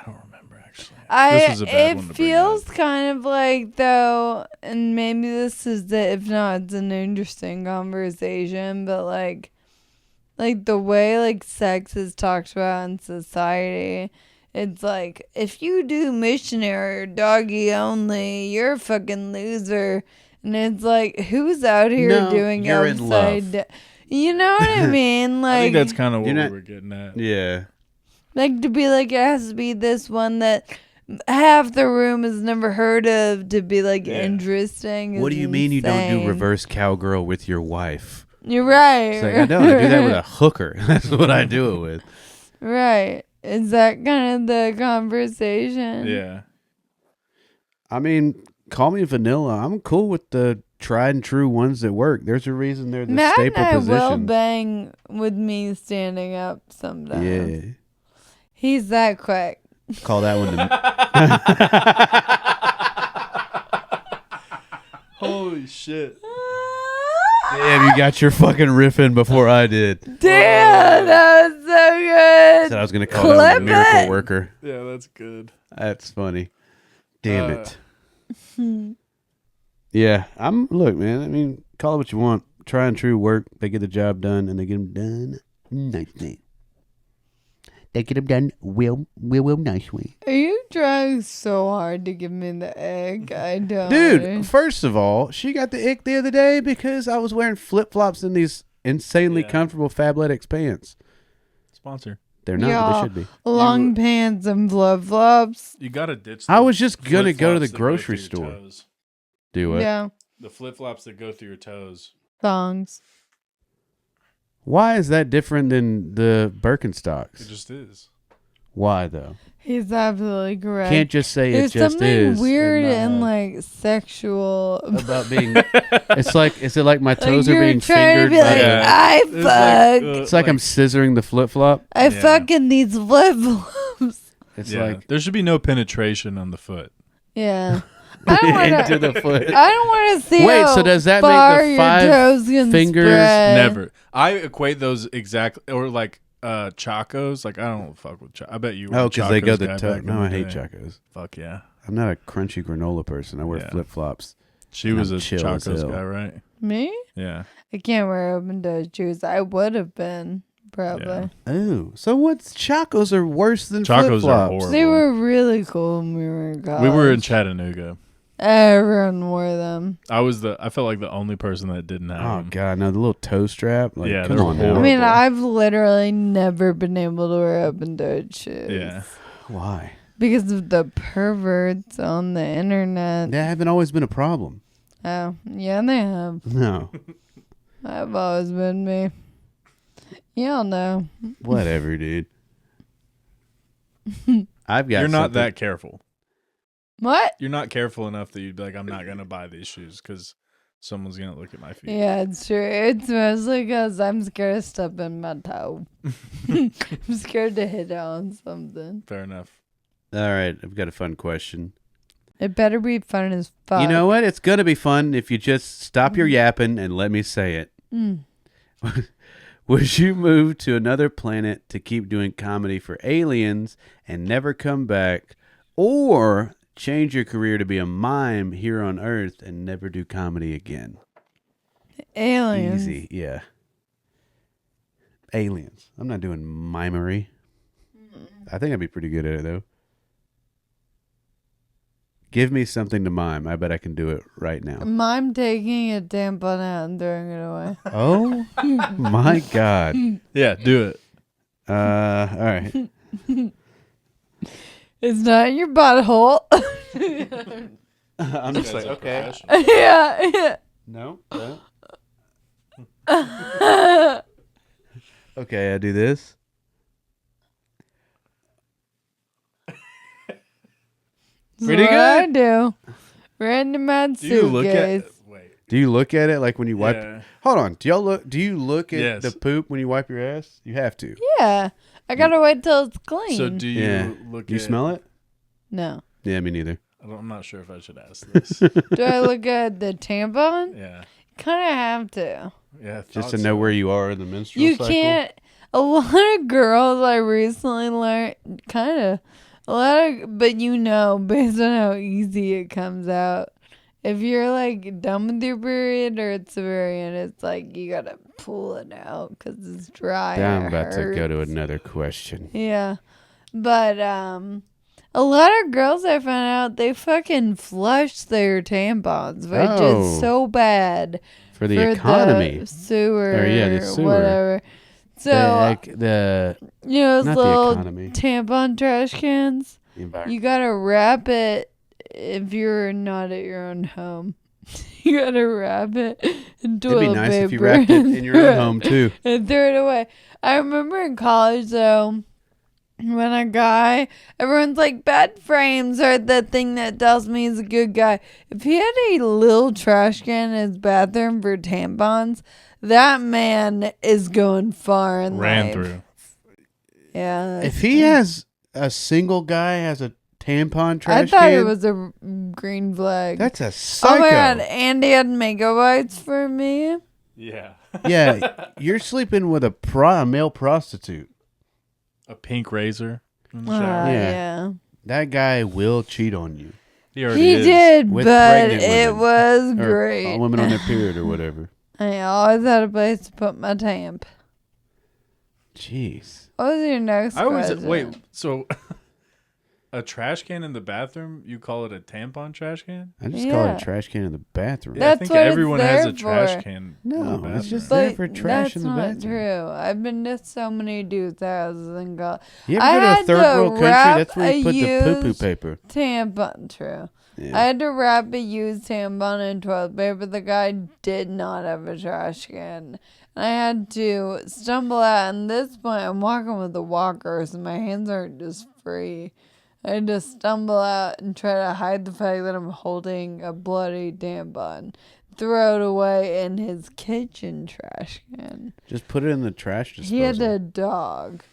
don't remember actually. This was a bad one to it bring feels up. kind of like though, and maybe this is if not, it's an interesting conversation, but like the way like sex is talked about in society, it's like, if you do missionary or doggy only, you're a fucking loser. And it's like, who's out here No, doing you're in love. outside? You know what I mean? Like, I think that's kind of what You're we not- were getting at. Yeah. like to be like, it has to be this one that half the room has never heard of to be like interesting. What do you mean you don't do insane. reverse cowgirl with your wife? You're right. It's like, I don't. I do that with a hooker. That's what I do it with. Right. Is that kind of the conversation? Yeah. I mean, call me vanilla. I'm cool with the tried and true ones that work. There's a reason they're the Matt staple and I will position. bang with me standing up sometimes. Yeah. He's that quick. Call that one Holy shit. Damn, you got your fucking riff in before I did. Damn, that was so good. Said I was going to call that one Clip a miracle it. worker. Yeah, that's good. That's funny. Damn it. Yeah, look, man, I mean, call it what you want. Try and true work. They get the job done, and they get them done nicely. They get them done real nicely. Are you trying so hard to give me the egg. I don't. Dude, first of all, she got the ick the other day because I was wearing flip-flops in these insanely comfortable Fabletics pants. Sponsor. They're not, but they should be. Long pants and flip-flops. You got to ditch I was just going to go to the grocery store. Do what? Yeah. The flip-flops that go through your toes. Thongs. Why is that different than the Birkenstocks? It just is. Why, though? He's absolutely correct. Can't just say There's it just is. something weird and like sexual about being. It's like, is it like my toes are you're being trying fingered? to be like, I fuck. It's like I'm scissoring the flip flop. I fucking these flip flops. It's like there should be no penetration on the foot. Yeah. I don't wanna, into the foot. I don't want to see. Wait, how so does that far make the your 5 toes can fingers? spread. Never. I equate those exactly, or like Chacos. Like I don't fuck with Chacos. I bet you. Oh, because they go the guy toe. back in No, I the hate day. Chacos. Fuck yeah. I'm not a crunchy granola person. I wear flip flops. She was I'm a chill as Chacos hell. guy, right? Me? Yeah. I can't wear open-toed shoes. I would have been probably. Yeah. Oh, so what's Chacos are worse than Chacos flip are flops? horrible. They were really cool when we were in college. We were in Chattanooga. Everyone wore them. I felt like the only person that didn't have Oh them. god, no, the little toe strap. Like, Yeah, come they're on horrible. now. I mean, I've literally never been able to wear open-toed shoes. Yeah. Why? Because of the perverts on the internet. That haven't always been a problem. Oh, yeah, they have. No. I've always been me. Y'all know. Whatever, dude. I've got. You're not something. that careful. What? You're not careful enough that you'd be like, I'm not going to buy these shoes because someone's going to look at my feet. Yeah, it's true. It's mostly because I'm scared of stepping my toe. I'm scared to hit on something. Fair enough. All right, I've got a fun question. It better be fun as fuck. You know what? It's gonna be fun if you just stop your yapping and let me say it. Mm. Would you move to another planet to keep doing comedy for aliens and never come back, or change your career to be a mime here on Earth and never do comedy again? Aliens. Easy, yeah. Aliens. I'm not doing mimery. I think I'd be pretty good at it, though. Give me something to mime. I bet I can do it right now. Mime taking a tampon out and throwing it away. Oh, my God. Yeah, do it. All right. It's not in your butthole. I'm just like, okay. yeah. No. Okay, I do this. Pretty good. I do. Random mad Do you look at suitcase. wait? Do you look at it like when you wipe? Yeah. Hold on. Do you look at Yes. the poop when you wipe your ass? You have to. Yeah. I gotta wait till it's clean. So do you look? You at, smell it? No. Yeah, me neither. I'm not sure if I should ask this. Do I look at the tampon? Yeah. Kind of have to. Yeah. I Just thought to know so. where you are in the menstrual You cycle. can't. A lot of girls I recently learned, but you know, based on how easy it comes out, if you're like done with your period or it's the very end, it's like you gotta pull it out because it's dry. Yeah, and I'm it about to go hurts. to another question. Yeah, but a lot of girls I found out they fucking flush their tampons, which Oh. is so bad For the economy. the sewer, Or, yeah, the sewer. whatever. So the you know those not the little economy. tampon trash cans. environment. You gotta wrap it if you're not at your own home. You gotta wrap it in toilet It'd be nice paper if you wrapped it in your own home too. and threw it away. I remember in college though, when a guy, everyone's like, bed frames are the thing that tells me he's a good guy. If he had a little trash can in his bathroom for tampons, that man is going far in Ran life. through. Yeah. If he has a single guy has a tampon I trash thought can, it was a green flag. that's a psycho. Oh my god, Andy had megabytes for me. Yeah. Yeah, you're sleeping with a male prostitute. A pink razor. In the Yeah. shower. Yeah. That guy will cheat on you. He already He is. did, With but pregnant it women. was Or great. women on their period or whatever. I always had a place to put my tamp. Jeez. What was your next I always question? wait. So A trash can in the bathroom? You call it a tampon trash can? I just call it a trash can in the bathroom. Yeah, I That's think what everyone it's has there a trash for. can. No, it's just But there for trash that's in the not bathroom. true. I've been to so many dudes' houses and go. You I ever go to a had third to world country? wrap That's where you put the poo-poo used paper. tampon. True. Yeah. I had to wrap a used tampon in toilet paper. The guy did not have a trash can. And I had to stumble out. And at this point, I'm walking with a walker, so my hands aren't just free. I had to stumble out and try to hide the fact that I'm holding a bloody tampon. Throw it away in his kitchen trash can. Just put it in the trash disposal. He had a dog.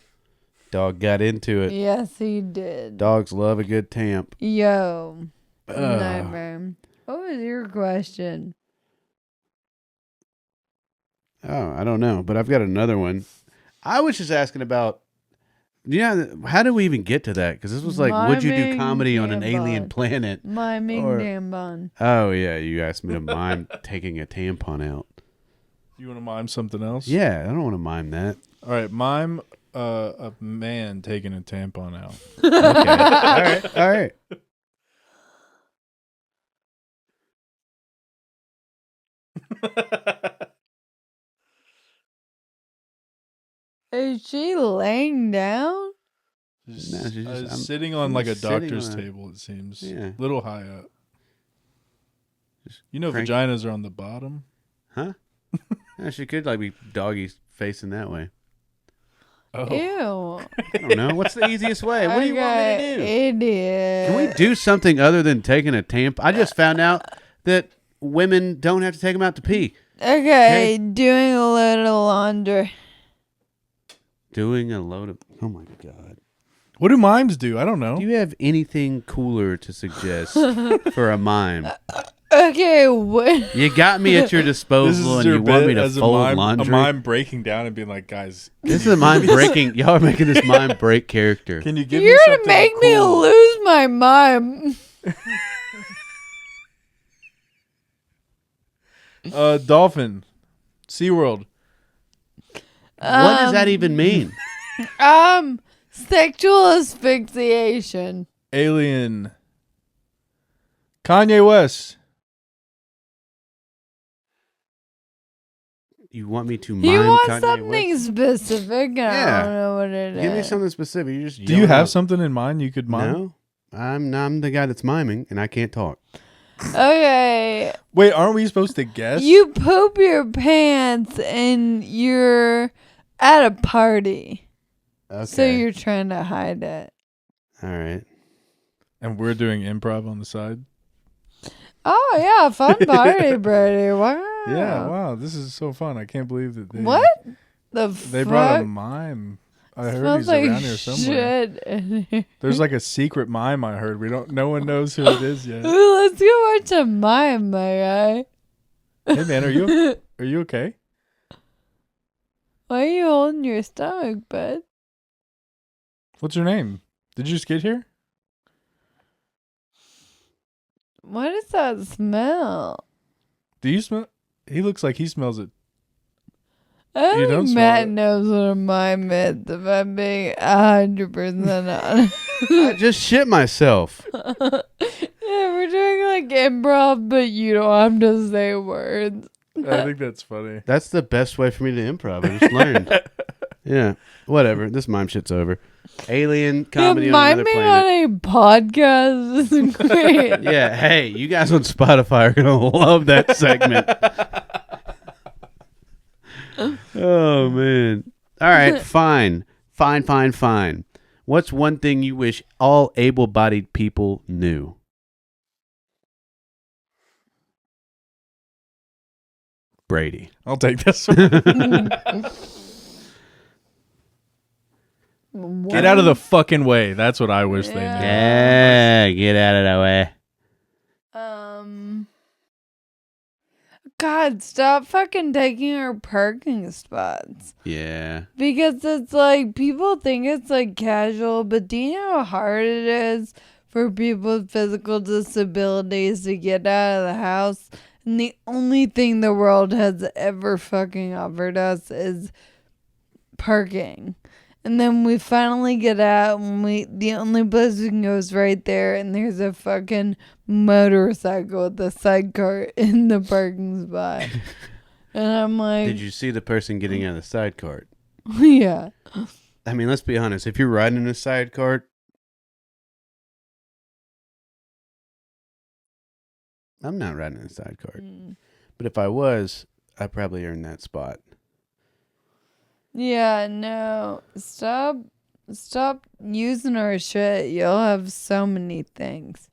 Dog got into it. Yes, he did. Dogs love a good tamp. Yo. Nightmare. What was your question? Oh, I don't know, but I've got another one. I was just asking about, how did we even get to that? Because this was like, would you do Miming comedy on an tampon. alien planet? Miming tampon. Oh, yeah, you asked me to mime taking a tampon out. You want to mime something else? Yeah, I don't want to mime that. All right, mime a man taking a tampon out. Okay. All right. Is she laying down? She's sitting on like a doctor's table, it seems. Yeah. Little high up. You know, crank. vaginas are on the bottom. Huh? Yeah, she could like be doggy facing that way. Oh. Ew. I don't know. What's the easiest way? What do you want me to do? Idiot. Can we do something other than taking a tamp? I just found out that women don't have to take them out to pee. Okay, doing a little laundry. Doing a load of... Oh, my God. What do mimes do? I don't know. Do you have anything cooler to suggest for a mime? Okay, what? You got me at your disposal and you want me to fold laundry? A mime breaking down and being like, guys. This is a mime breaking... Y'all are making this mime break character. Can you give You're me gonna something make me cool? lose my mime. Dolphin. SeaWorld. What does that even mean? Sexual asphyxiation. Alien. Kanye West. You want me to mime You want Kanye something West? specific? Yeah. I don't know what it is. Give me something specific. You just Do you have something in mind you could mime? No. I'm the guy that's miming and I can't talk. Okay. Wait, aren't we supposed to guess? You poop your pants and you're at a party. Okay. So you're trying to hide it. All right. And we're doing improv on the side? Oh, yeah. Fun party, Brady. Wow. Yeah, wow. This is so fun. I can't believe that they... What? They brought a mime. I heard he's around here somewhere. Shit. There's like a secret mime I heard. No one knows who it is yet. Ooh, let's go watch a mime, my guy. Hey man, are you okay? Why are you holding your stomach, bud? What's your name? Did you just get here? What is that smell? Do you smell? He looks like he smells it. I You don't don't think smell Matt it. knows what a mime is, if I'm being 100% honest. I just shit myself. Yeah, we're doing like improv, but you don't have to say words. I think that's funny. That's the best way for me to improv. I just learned. Yeah. Whatever. This mime shit's over. Alien comedy Yeah, on another miming planet. on a podcast is great. Yeah. Hey, you guys on Spotify are going to love that segment. Oh, man. All right. Fine. Fine. What's one thing you wish all able-bodied people knew? Brady. I'll take this one. Get out of the fucking way. That's what I wish they knew. Yeah, get out of the way. God, stop fucking taking our parking spots. Yeah. Because it's like, people think it's like casual, but do you know how hard it is for people with physical disabilities to get out of the house? And the only thing the world has ever fucking offered us is parking. And then we finally get out, and the only place we can go is right there, and there's a fucking motorcycle with a sidecar in the parking spot. And I'm like, Did you see the person getting out of the side cart? yeah. I mean, let's be honest. If you're riding in a side cart, I'm not riding in a side cart. But if I was, I'd probably earn that spot. Yeah, no. Stop using our shit. You'll have so many things.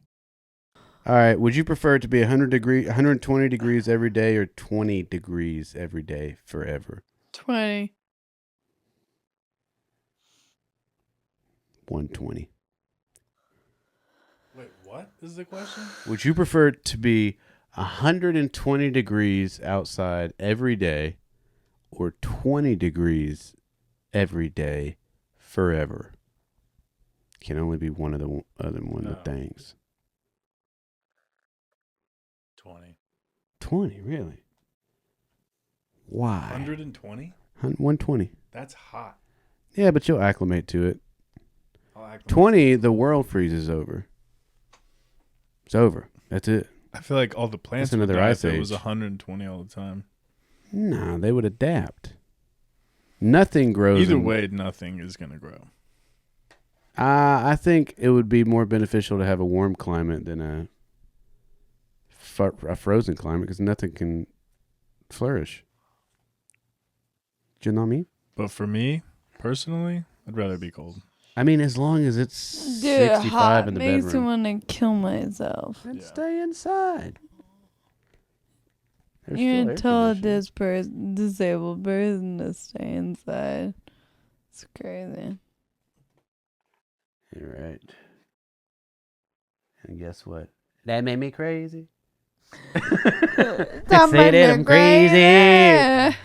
All right. Would you prefer it to be 120 degrees every day or 20 degrees every day forever? 20. 120. Wait, what is the question? Would you prefer it to be 120 degrees outside every day or 20 degrees every day forever? Can only be one of the things. 20. 20, really? Why? 120? 120. That's hot. Yeah, but you'll acclimate to it. I'll acclimate 20, the world freezes over. It's over. That's it. I feel like all the plants That's would another die ice if it was age. 120 all the time. No, they would adapt. Nothing grows. Either way, nothing is going to grow. I think it would be more beneficial to have a warm climate than a frozen climate because nothing can flourish. Do you know what I mean? But for me, personally, I'd rather be cold. I mean, as long as it's 65 hot in the makes me bedroom. want to kill myself. Then stay inside. There's You're still gonna air tell conditioning. this disabled person to stay inside. It's crazy. You're right. And guess what? That made me crazy. Stop say that making I'm me crazy.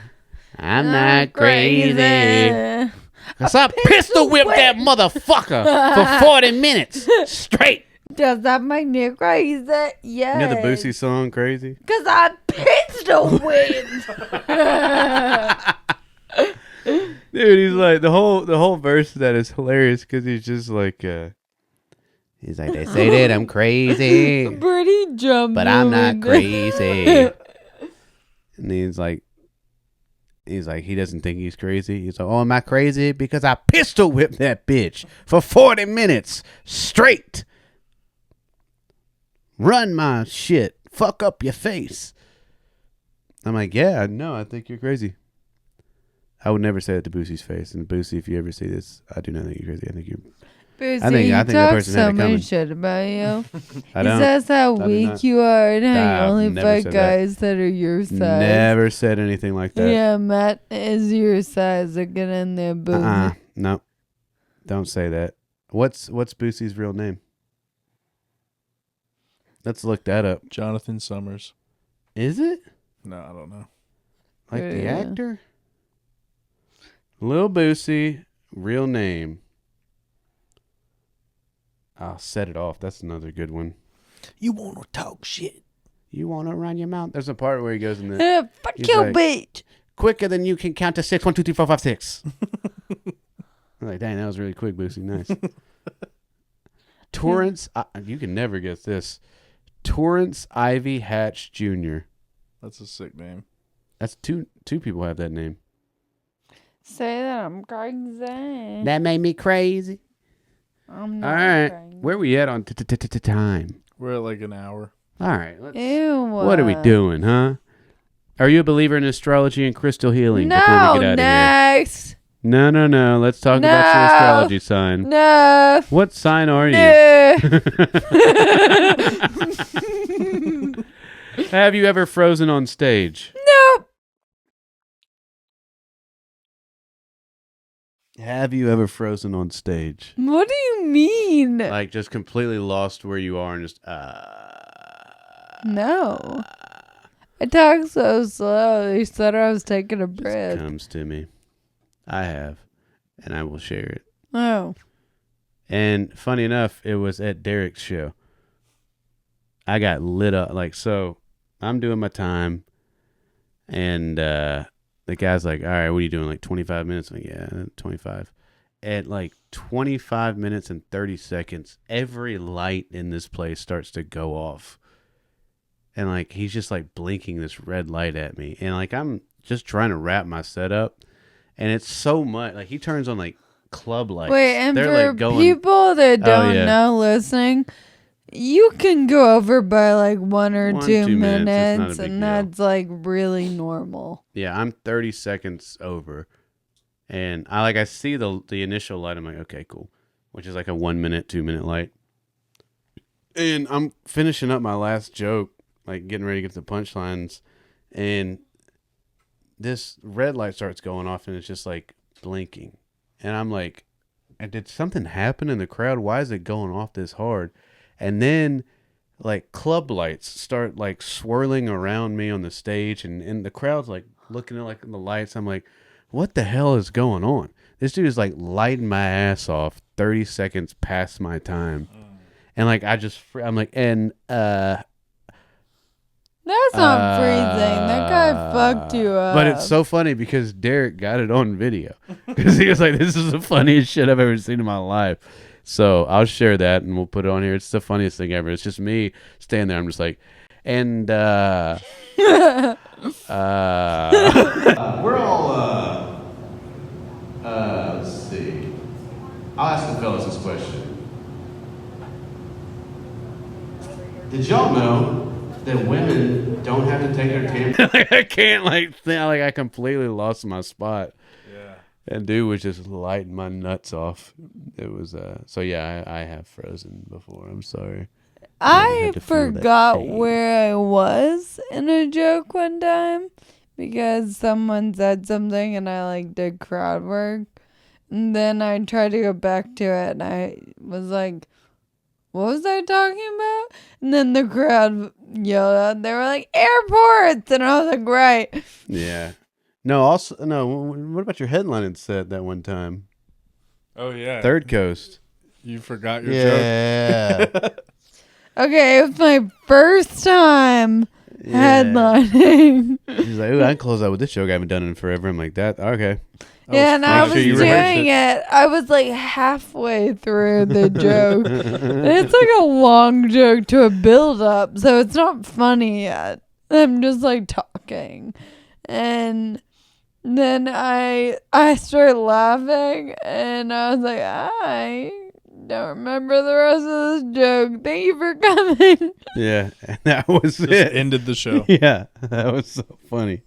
I'm not crazy. Cause I pistol whipped that motherfucker for 40 minutes straight. Does that make me crazy? Yeah. You know the Boosie song, Crazy? Cause I pistol whipped. Dude, he's like, the whole verse of that is hilarious because he's just like, he's like, they say that I'm crazy, Pretty jump, but I'm not crazy. And he's like, he doesn't think he's crazy. He's like, oh, am I crazy? Because I pistol whipped that bitch for 40 minutes straight. Run my shit. Fuck up your face. I'm like, yeah, no, I think you're crazy. I would never say it to Boosie's face. And Boosie, if you ever see this, I do not think you're crazy. I think you're... Boosie, I think that he talks person had so it much coming. shit about you. I He don't. says how I do weak not. you are and how I've you only never fight said that. guys that are your size. Never said anything like that. Yeah, Matt is your size. So get in there, Boosie. No. Don't say that. What's Boosie's real name? Let's look that up. Jonathan Summers. Is it? No, I don't know. Like the Yeah. actor? Lil Boosie, real name. I'll set it off. That's another good one. You want to talk shit? You want to run your mouth? There's a part where he goes in the Fuck He's you, like- bitch. quicker than you can count to 6. 1, 2, 3, 4, 5, 6. I'm like, dang, that was really quick, Boosie. Nice. Torrance, you can never guess this. Torrance Ivy Hatch Jr. That's a sick name. That's two people have that name. Say that I'm crazy. That made me crazy. I'm not All right, crazy. where we at on time? We're at like an hour. All right, let's. Ew. What are we doing, huh? Are you a believer in astrology and crystal healing? before No, we get out next. of here? No. Let's talk about your No. astrology sign. No. What sign are you? No. Have you ever frozen on stage? Nope. Have you ever frozen on stage? What do you mean? Like just completely lost where you are and just No. I talk so slow. They said I was taking a just breath. comes to me. I have, and I will share it. Oh. And funny enough, it was at Derek's show. I got lit up. Like, so I'm doing my time, and the guy's like, all right, what are you doing? Like 25 minutes? I'm like, yeah, 25. at like 25 minutes and 30 seconds, every light in this place starts to go off. And like he's just like blinking this red light at me. And like I'm just trying to wrap my setup. And it's so much. Like he turns on like club lights. Wait, and they're for like going, people that don't know listening, you can go over by like 1 or 2 minutes, and that's like really normal. Yeah, I'm 30 seconds over. And I see the initial light. I'm like, okay, cool. Which is like a 1 minute, 2 minute light. And I'm finishing up my last joke, like getting ready to get the punchlines. And this red light starts going off and it's just like blinking. And I'm like, did something happen in the crowd? Why is it going off this hard? And then like club lights start like swirling around me on the stage, and the crowd's like looking at like the lights. I'm like, what the hell is going on? This dude is like lighting my ass off 30 seconds past my time. And like I'm like, and that's not freezing. That guy fucked you up. But it's so funny because Derek got it on video. Because he was like, this is the funniest shit I've ever seen in my life. So I'll share that and we'll put it on here. It's the funniest thing ever. It's just me standing there. I'm just like, and we're all let's see. I'll ask the fellas this question. Did y'all know that women don't have to take their tampons? I can't I completely lost my spot. Yeah. And dude was just lighting my nuts off. It was so yeah, I have frozen before. I'm sorry. I forgot where I was in a joke one time because someone said something and I like did crowd work. And then I tried to go back to it and I was like, what was I talking about? And then the crowd yelled out. They were like, airports! And I was like, right. Yeah. No, also, no, what about your headlining set that one time? Oh, yeah. Third Coast. You forgot your joke. Yeah. Okay, it was my first time headlining. He's like, ooh, I can close out with this joke. I haven't done it in forever. I'm like, that, okay. Yeah, and I was doing it. I was like halfway through the joke. And it's like a long joke to a build up, so it's not funny yet. I'm just like talking. And then I started laughing and I was like, I don't remember the rest of this joke. Thank you for coming. Yeah, and that was just it. Ended the show. Yeah, that was so funny.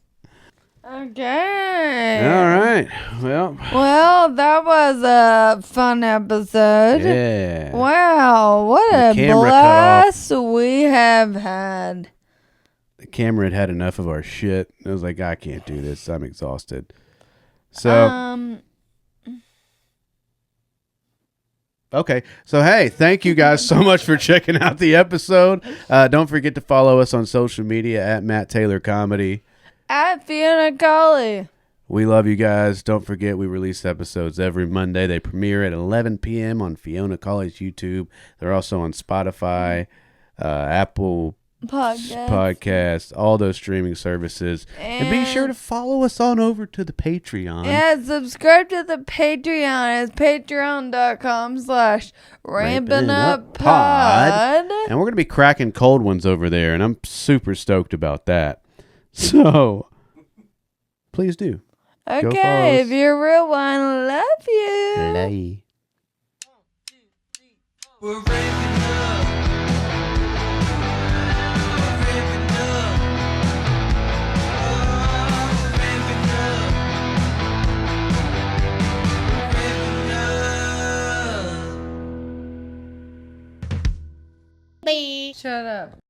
Okay. All right. Well, that was a fun episode. Yeah. Wow, what a blast we have had. The camera had enough of our shit. I was like, I can't do this. I'm exhausted. So. Okay. So, hey, thank you guys so much for checking out the episode. Don't forget to follow us on social media at Matt Taylor Comedy. At Fiona Colley. We love you guys. Don't forget we release episodes every Monday. They premiere at 11 p.m. on Fiona Colley's YouTube. They're also on Spotify, Apple Podcasts, all those streaming services. And be sure to follow us on over to the Patreon. Yeah, subscribe to the Patreon. It's patreon.com/RampinUpPod. And we're going to be cracking cold ones over there, and I'm super stoked about that. So, please do. Okay, if you're a real one, love you. Love. We're ramping up. Ramping up. Ramping up. Ramping up. Shut up.